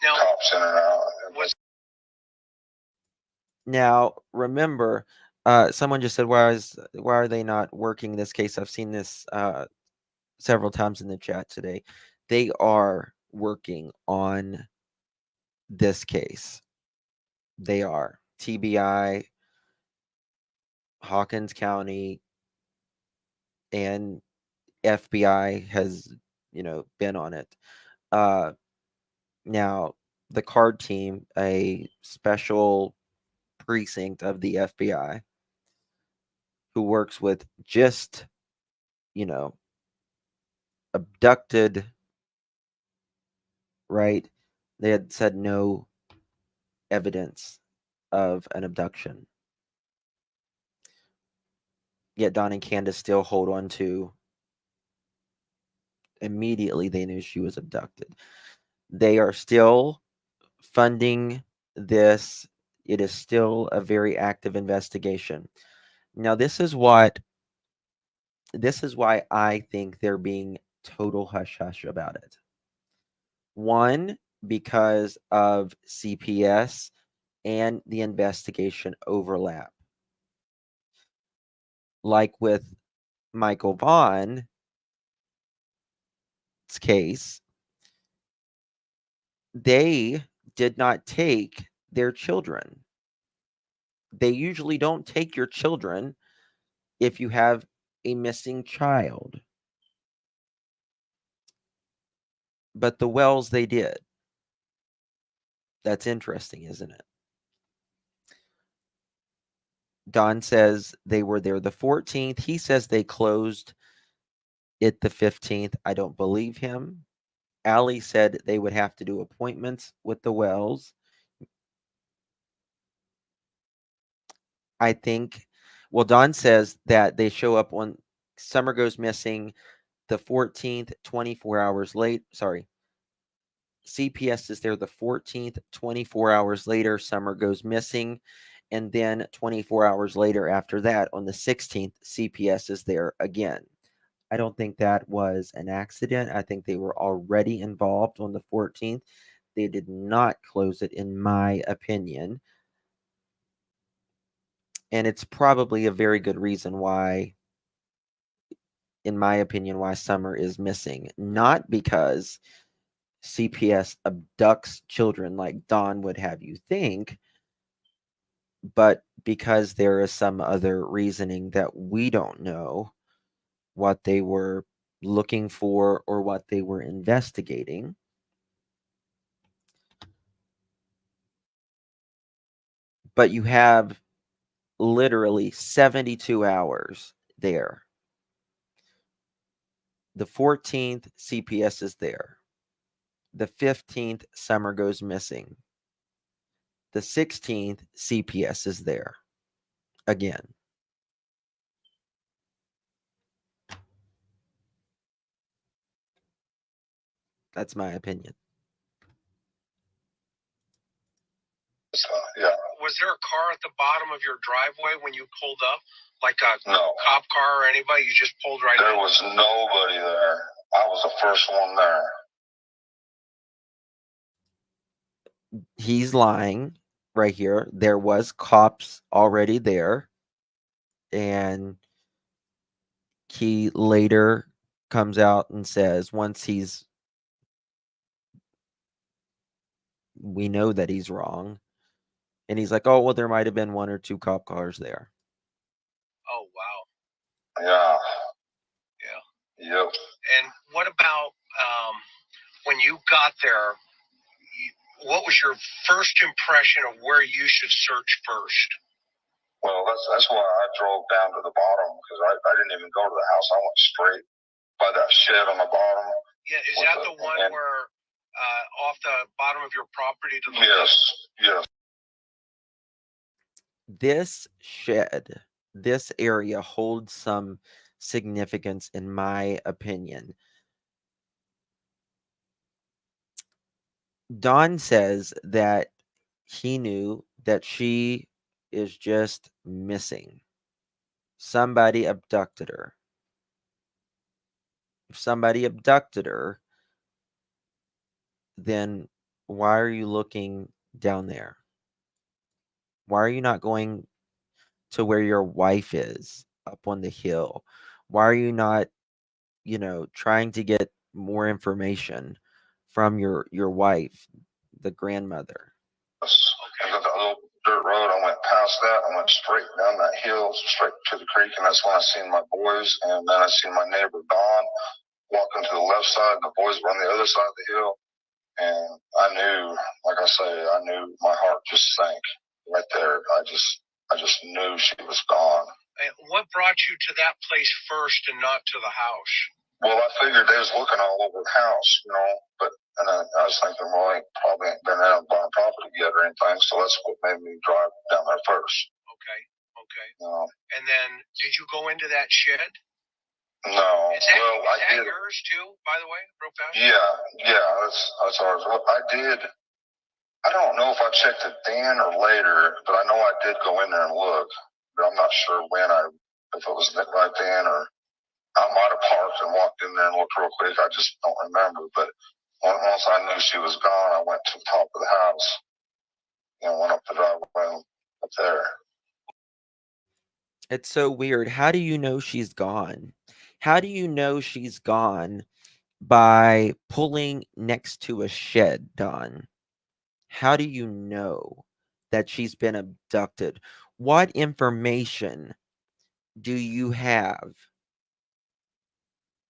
Now, cops in and out. Now, remember, someone just said, why are they not working this case? I've seen this several times in the chat today. They are working on this case. They are. TBI, Hawkins County, and FBI has, you know, been on it. Now, the card team, a special precinct of the FBI, who works with just, you know, abducted, right? They had said no evidence of an abduction. Yet Don and Candace still hold on to, immediately they knew she was abducted. They are still funding this. It is still a very active investigation. Now, this is why I think they're being total hush hush about it. One, because of CPS and the investigation overlap. Like with Michael Vaughn's case, they did not take their children. They usually don't take your children if you have a missing child. But the Wells, they did. That's interesting, isn't it? Don says they were there the 14th. He says they closed it the 15th. I don't believe him. Allie said they would have to do appointments with the Wells. I think, well, Don says that they show up when Summer goes missing the 14th, 24 hours late. Sorry. CPS is there the 14th, 24 hours later, Summer goes missing. And then 24 hours later after that, on the 16th, CPS is there again. I don't think that was an accident. I think they were already involved on the 14th. They did not close it, in my opinion. And it's probably a very good reason why, in my opinion, why Summer is missing. Not because CPS abducts children like Don would have you think, but because there is some other reasoning that we don't know what they were looking for or what they were investigating. But you have literally 72 hours there. The 14th, CPS is there. The 15th, Summer goes missing. The 16th, CPS is there again. That's my opinion. Yeah. Was there a car at the bottom of your driveway when you pulled up? Like a No. cop car or anybody? You just pulled right in? There was nobody there. I was the first one there. he's lying right here. There was cops already there, and he later comes out and says, once we know that he's wrong, and he's like, oh, well, there might have been 1 or 2 cop cars there. Oh, wow. Yeah. Yeah. Yep. And what about when you got there? What was your first impression of where you should search first? Well, that's why I drove down to the bottom, because I didn't even go to the house. I went straight by that shed on the bottom. Yeah, is that the one where off the bottom of your property to the Yes, yes. This shed, this area holds some significance, in my opinion. Don says that he knew that she is just missing. Somebody abducted her. If somebody abducted her, then why are you looking down there? Why are you not going to where your wife is, up on the hill? Why are you not, trying to get more information from your wife, the grandmother? Okay. The little dirt road, I went past that. I went straight down that hill, straight to the creek, and that's when I seen my boys. And then I seen my neighbor Don walking to the left side, and the boys were on the other side of the hill. And I knew, like I say, I knew my heart just sank right there. I just knew she was gone. And what brought you to that place first and not to the house? Well, I figured they was looking all over the house, but I was thinking, well, they probably ain't been out buying property yet or anything, so that's what made me drive down there first. Okay. And then, did you go into that shed? No. Is that I did. yours too, by the way, real fast? Yeah, that's ours. Well, I did. I don't know if I checked it then or later, but I know I did go in there and look. But I'm not sure if it was right then, or I might have parked and walked in there and looked real quick. I just don't remember. But once I knew she was gone, I went to the top of the house and went up the driveway up there. It's so weird. How do you know she's gone? How do you know she's gone? By pulling next to a shed, Don. How do you know that she's been abducted? What information do you have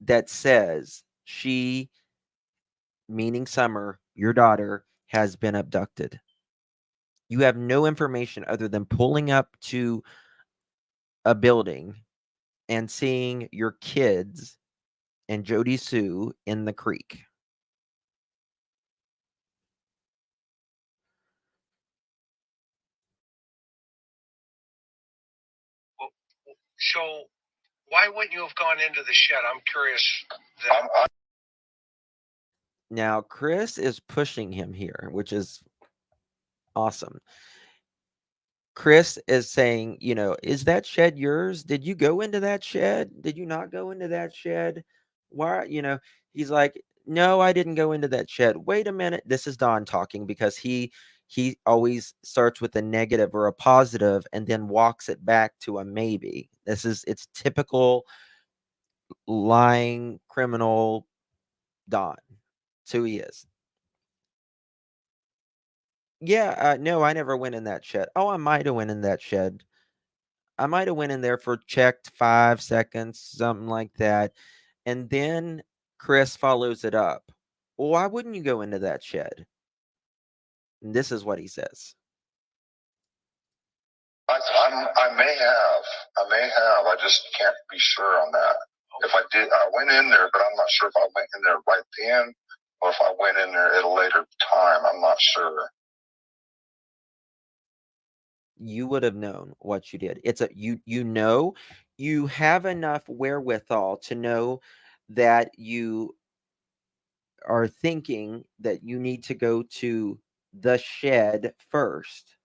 that says she, meaning Summer, your daughter, has been abducted? You have no information other than pulling up to a building and seeing your kids and Jody Sue in the creek. Well, so why wouldn't you have gone into the shed? I'm curious. Now, Chris is pushing him here, which is awesome. Chris is saying, is that shed yours? Did you go into that shed? Did you not go into that shed? Why, he's like, no, I didn't go into that shed. Wait a minute. This is Don talking, because he always starts with a negative or a positive and then walks it back to a maybe. It's typical lying criminal Don. That's who he is. Yeah, no, I never went in that shed. Oh, I might have went in that shed. I might have went in there for checked 5 seconds, something like that. And then Chris follows it up. Well, why wouldn't you go into that shed? And this is what he says. I may have. I just can't be sure on that. If I did, I went in there, but I'm not sure if I went in there right then or if I went in there at a later time. I'm not sure. You would have known what you did. It's you have enough wherewithal to know that you are thinking that you need to go to the shed first,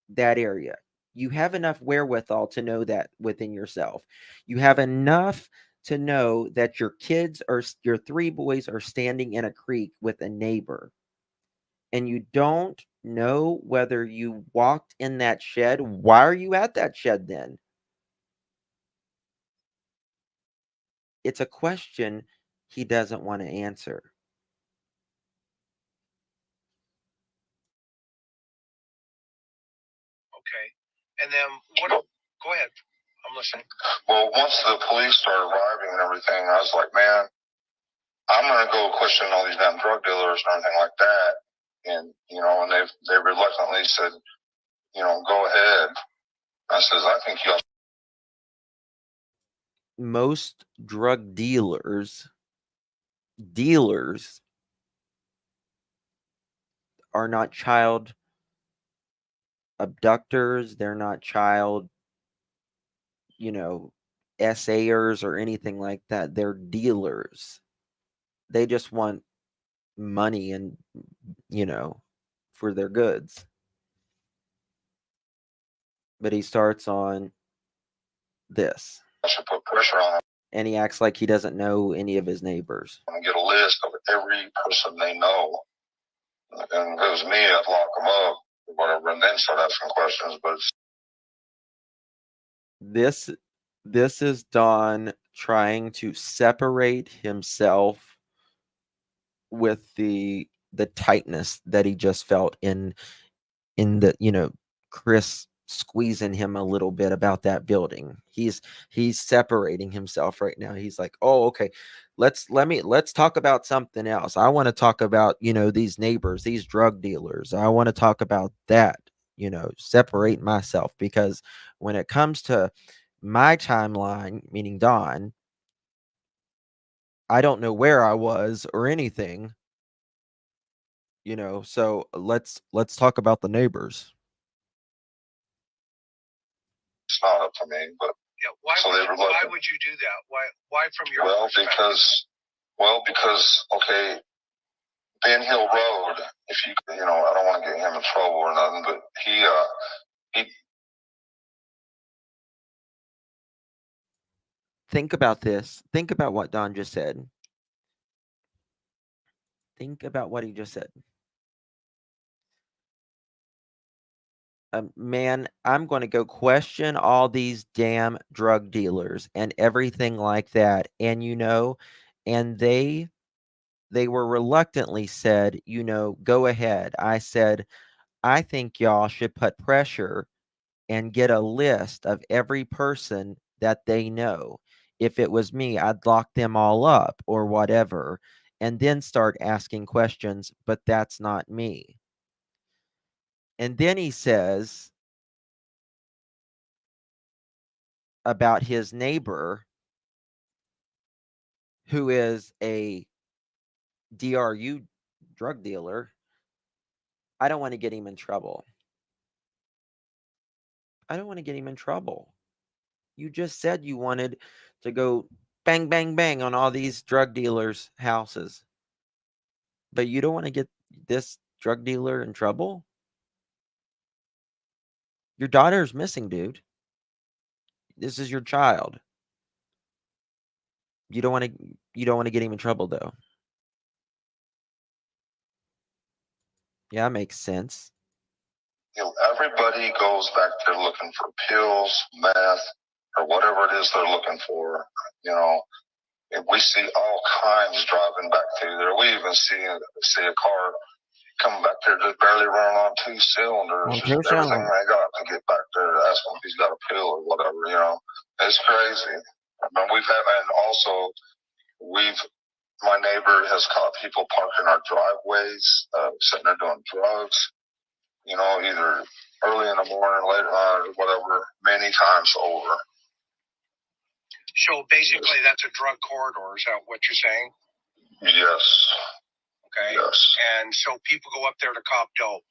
that area. You have enough wherewithal to know that within yourself. You have enough to know that your 3 boys are standing in a creek with a neighbor. And you don't know whether you walked in that shed. Why are you at that shed then? It's a question he doesn't want to answer. Okay. And then what? Go ahead. I'm listening. Well, once the police started arriving and everything, I was like, man, I'm going to go question all these damn drug dealers and everything like that. And, you know, and they reluctantly said, you know, go ahead. I says, I think you Most drug dealers are not child abductors. They're not child, you know, essayers or anything like that. They're dealers. They just want money and, you know, for their goods. But he starts on this. should put pressure on them And he acts like he doesn't know any of his neighbors. and get a list of every person they know. And if it was me, I'd lock them up or whatever and then start asking questions. But This is Don trying to separate himself with the tightness that he just felt in the, you know, Chris squeezing him a little bit about that building. He's separating himself right now. He's like, oh, okay, let's talk about something else. I want to talk about, you know, these neighbors, these drug dealers. I want to talk about that, you know, separate myself, because when it comes to my timeline, meaning Don, I don't know where I was or anything, you know, so let's talk about the neighbors. it's not up to me. But Yeah. Why? so they were Why looking. would you do that? Why from your Well, perspective? because okay, Ben Hill Road. If you know, I don't want to get him in trouble or nothing, but he Think about this. Think about what Don just said. Think about what he just said. Man, I'm going to go question all these damn drug dealers and everything like that. And, you know, and they were reluctantly said, you know, go ahead. I said, I think y'all should put pressure and get a list of every person that they know. If it was me, I'd lock them all up or whatever, and then start asking questions, but that's not me. And then he says about his neighbor, who is a DRU drug dealer, I don't want to get him in trouble. I don't want to get him in trouble. You just said you wanted to go bang, bang, bang on all these drug dealers' houses, but you don't want to get this drug dealer in trouble? Your daughter's missing, dude. This is your child. You don't want to get him in trouble, though. Yeah, that makes sense. you know, everybody goes back there looking for pills, meth, or whatever it is they're looking for. You know, and we see all kinds driving back through there. We even see a car coming back there just barely running on two cylinders. Just everything they got to get back there to ask him if he's got a pill or whatever. You know, it's crazy. I mean, and also my neighbor has caught people parking our driveways, sitting there doing drugs. You know, either early in the morning, late or whatever, many times over. So basically, that's a drug corridor. Is that what you're saying? Yes. Okay. Yes. And so people go up there to cop dope.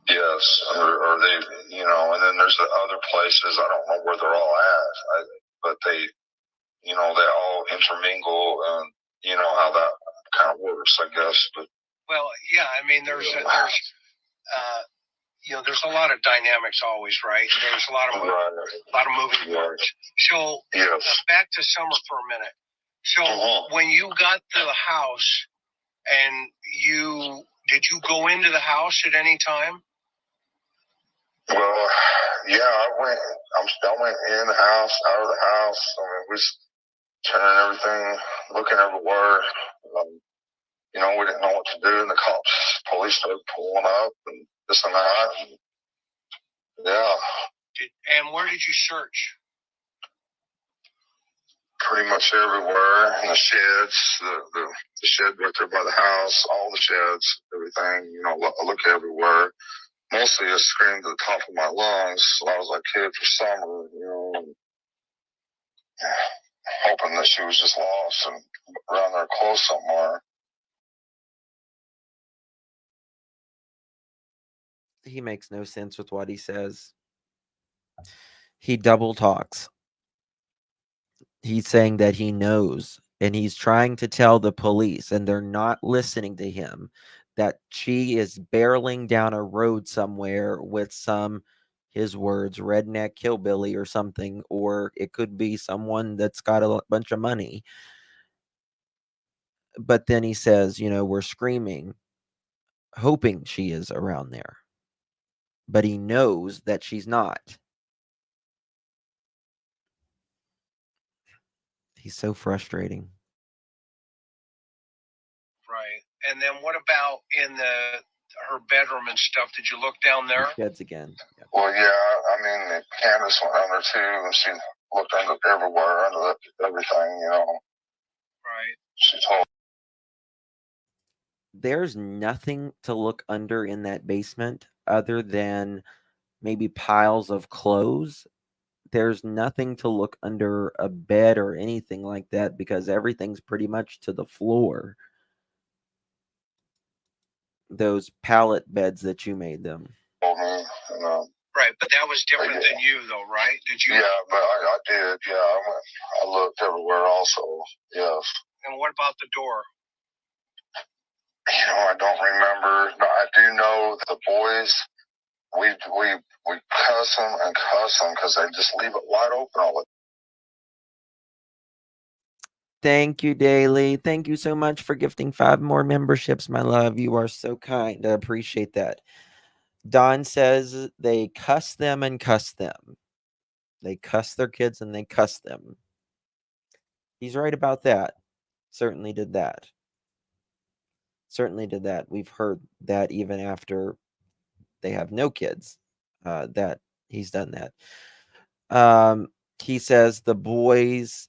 Yes, or they, you know, and then there's the other places. I don't know where they're all at, but they, you know, they all intermingle, and you know how that kind of works, I guess. But well, yeah, I mean, there's you know, there's a lot of dynamics always, right? There's a lot of moving parts. So back to Summer for a minute. So when you got to the house and you Did you go into the house at any time? Well, yeah, I went in the house, out of the house. I mean, we was turning everything, looking everywhere. You know, we didn't know what to do, and the police started pulling up and this and that. And, yeah. And where did you search? Pretty much everywhere. In the sheds, the shed right there by the house, all the sheds, everything. You know, I look everywhere. Mostly I screamed to the top of my lungs. I was like kid for summer, you know, and hoping that she was just lost and around there close somewhere. He makes no sense with what he says. He double talks. He's saying that he knows, and he's trying to tell the police, and they're not listening to him, that she is barreling down a road somewhere with some, his words, redneck hillbilly or something, or it could be someone that's got a bunch of money. But then he says, you know, we're screaming, hoping she is around there. But he knows that she's not. He's so frustrating. Right. And then what about in her bedroom and stuff? Did you look down there? Sheds again. Yeah. Well, yeah. I mean, Candace went under too, and she looked under everywhere, under everything. You know. Right. She told. There's nothing to look under in that basement other than maybe piles of clothes. There's nothing to look under a bed or anything like that because everything's pretty much to the floor. Those pallet beds that you made them. Right, but that was different than you, though, right? Did you? Yeah, but I did. Yeah, I looked everywhere also. Yes. And what about the door? You know, I don't remember. No, I do know the boys. We cuss them because they just leave it wide open all the time. Thank you, Daily. Thank you so much for gifting 5 more memberships, my love. You are so kind. I appreciate that. Don says they cuss them and cuss them. They cuss their kids and they cuss them. He's right about that. Certainly did that. Certainly did that. We've heard that even after they have no kids, that he's done that. He says the boys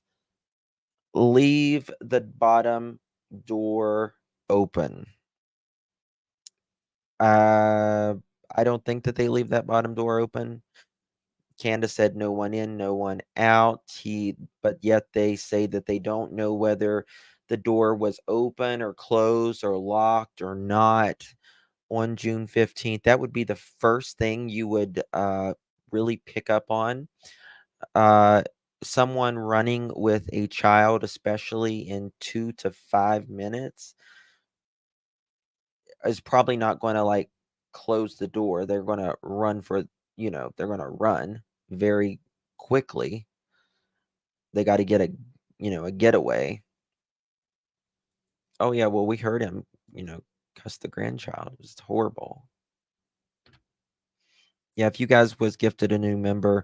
leave the bottom door open. I don't think that they leave that bottom door open. Candace said no one in, no one out. But yet they say that they don't know whether the door was open or closed or locked or not on June 15th. That would be the first thing you would really pick up on. Someone running with a child, especially in 2 to 5 minutes, is probably not going to like close the door. They're going to run they're going to run very quickly. They got to get a getaway. Oh yeah, well we heard him, cuss the grandchild. It was horrible. Yeah, if you guys was gifted a new member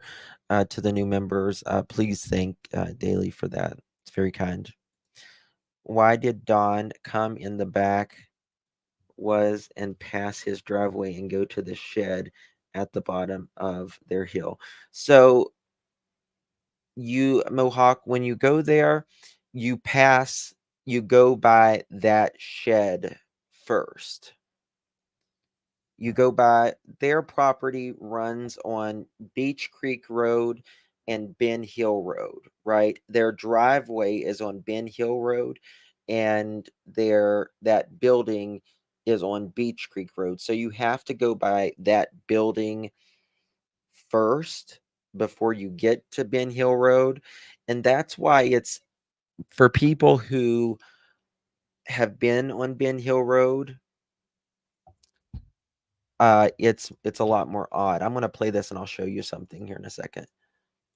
to the new members, please thank Daily for that. It's very kind. Why did Don come in the back and pass his driveway and go to the shed at the bottom of their hill? So you, Mohawk, when you go there, you go by that shed first. You go by their property runs on Beach Creek Road and Ben Hill Road, right? Their driveway is on Ben Hill Road and that building is on Beach Creek Road. So you have to go by that building first before you get to Ben Hill Road. And that's why it's for people who have been on Ben Hill Road. It's a lot more odd. I'm gonna play this and I'll show you something here in a second.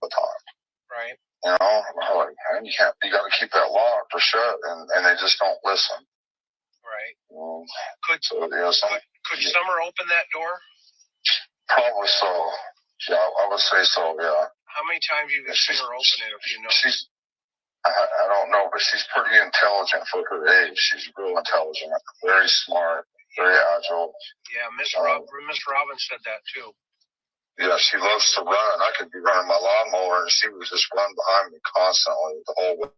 Right. You know, you got to keep that locked or shut, and they just don't listen. Right. Could Summer open that door? Probably so. Yeah, I would say so. Yeah. How many times you seen her open it? If you know, I don't know, but she's pretty intelligent for her age. She's real intelligent, very smart, very agile. Yeah, Miss Robbins said that too. Yeah, she loves to run. I could be running my lawnmower and she would just run behind me constantly the whole way.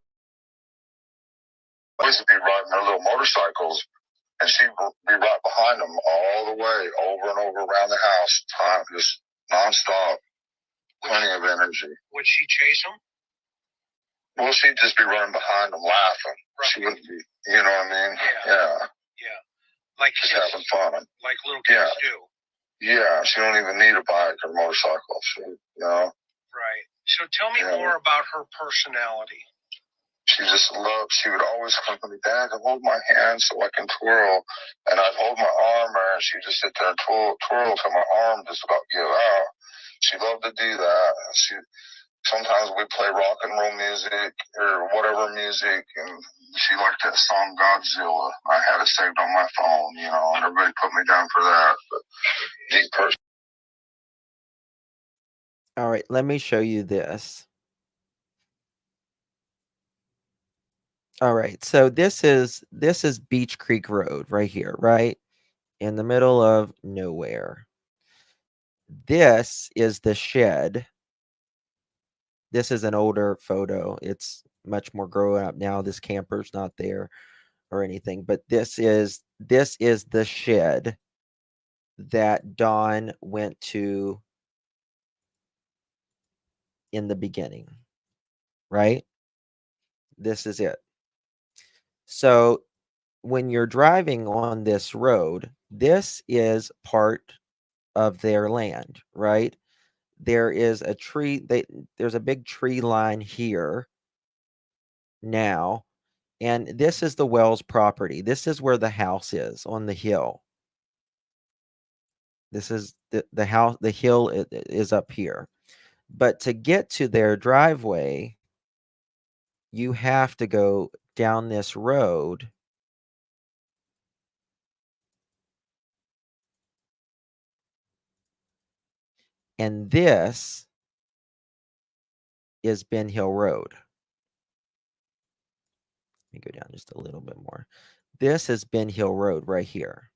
I used to be riding her little motorcycles and she'd be right behind them all the way, over and over around the house, just nonstop, plenty of energy. Would she chase them? Well, she'd just be running behind them laughing. Right. She wouldn't be, you know what I mean? Yeah. Like just kids, having fun. Like little kids do. Yeah, she don't even need a bike or motorcycle. Right. So tell me more about her personality. She just loved, she would always come to me, Dad, hold my hand so I can twirl. And I'd hold my arm there and she'd just sit there and twirl till my arm just about give out. She loved to do that. Sometimes we'd play rock and roll music or whatever music, and she liked that song Godzilla. I had it saved on my phone, and everybody put me down for that. But deep person. All right, let me show you this. All right, so this is Beach Creek Road right here, right? In the middle of nowhere. This is the shed. This is an older photo. It's much more grown up now. This camper's not there or anything, but this is the shed that Dawn went to in the beginning, right? This is it. So when you're driving on this road, this is part of their land, right? There is a tree, there's a big tree line here now, and this is the Wells property. This is where the house is on the hill. This is the house, the hill is up here. But to get to their driveway, you have to go down this road. And this is Ben Hill Road. Let me go down just a little bit more. This is Ben Hill Road right here.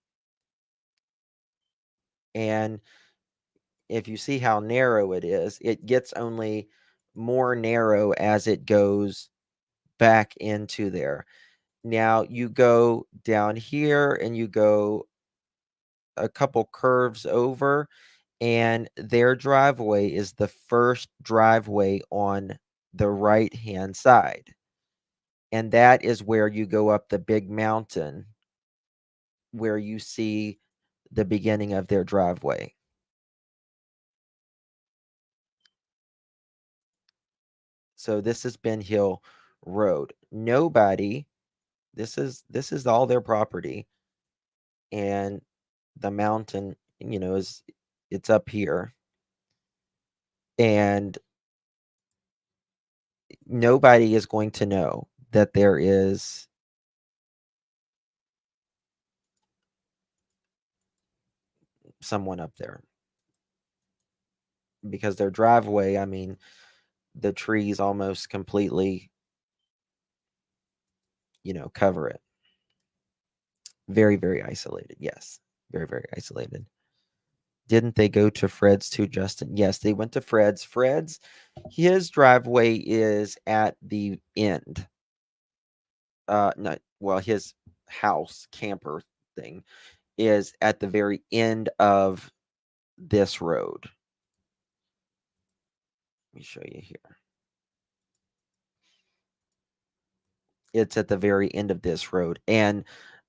And if you see how narrow it is, it gets only more narrow as it goes back into there. Now you go down here and you go a couple curves over, and their driveway is the first driveway on the right-hand side. And that is where you go up the big mountain where you see the beginning of their driveway. So this is Ben Hill Road. Nobody, this is all their property. And the mountain, it's up here. And nobody is going to know that there is someone up there. Because their driveway, I mean, the trees almost completely, cover it. Very, very isolated. Yes. Very, very isolated. Didn't they go to Fred's too, Justin? Yes, they went to Fred's. Fred's, his driveway is at the end. No, well, his house camper thing is at the very end of this road. Let me show you here. It's at the very end of this road. And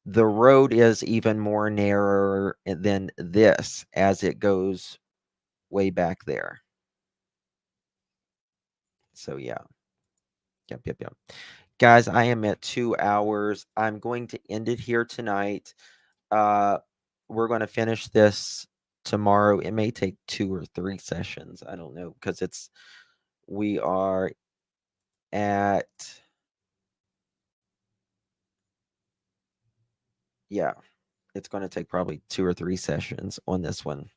the road is even more narrower than this as it goes way back there. So, yeah. Yep. Guys, I am at 2 hours. I'm going to end it here tonight. We're going to finish this tomorrow. It may take 2 or 3 sessions. I don't know, because we are at, yeah, it's going to take probably 2 or 3 sessions on this one.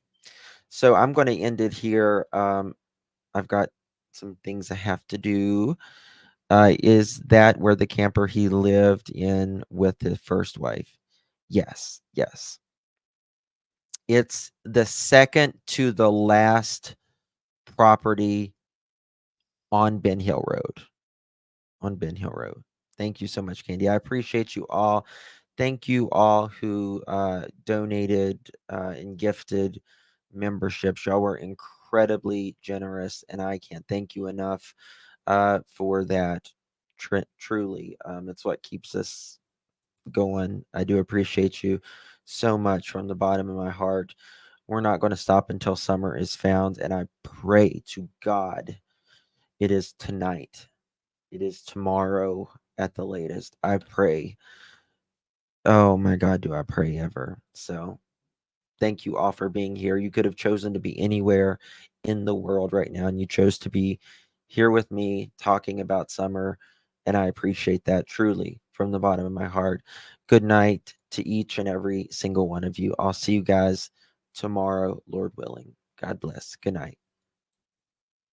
So I'm going to end it here. I've got some things I have to do. Is that where the camper he lived in with his first wife? Yes, yes. It's the second to the last property on Ben Hill Road. On Ben Hill Road. Thank you so much, Candy. I appreciate you all. Thank you all who donated and gifted memberships. Y'all were incredibly generous, and I can't thank you enough for that. Truly, it's what keeps us going. I do appreciate you so much from the bottom of my heart. We're not going to stop until summer is found, and I pray to God it is tonight. It is tomorrow at the latest. I pray. Oh my God, do I pray ever. So thank you all for being here. You could have chosen to be anywhere in the world right now, and you chose to be here with me talking about summer. And I appreciate that truly from the bottom of my heart. Good night to each and every single one of you. I'll see you guys tomorrow, Lord willing. God bless. Good night.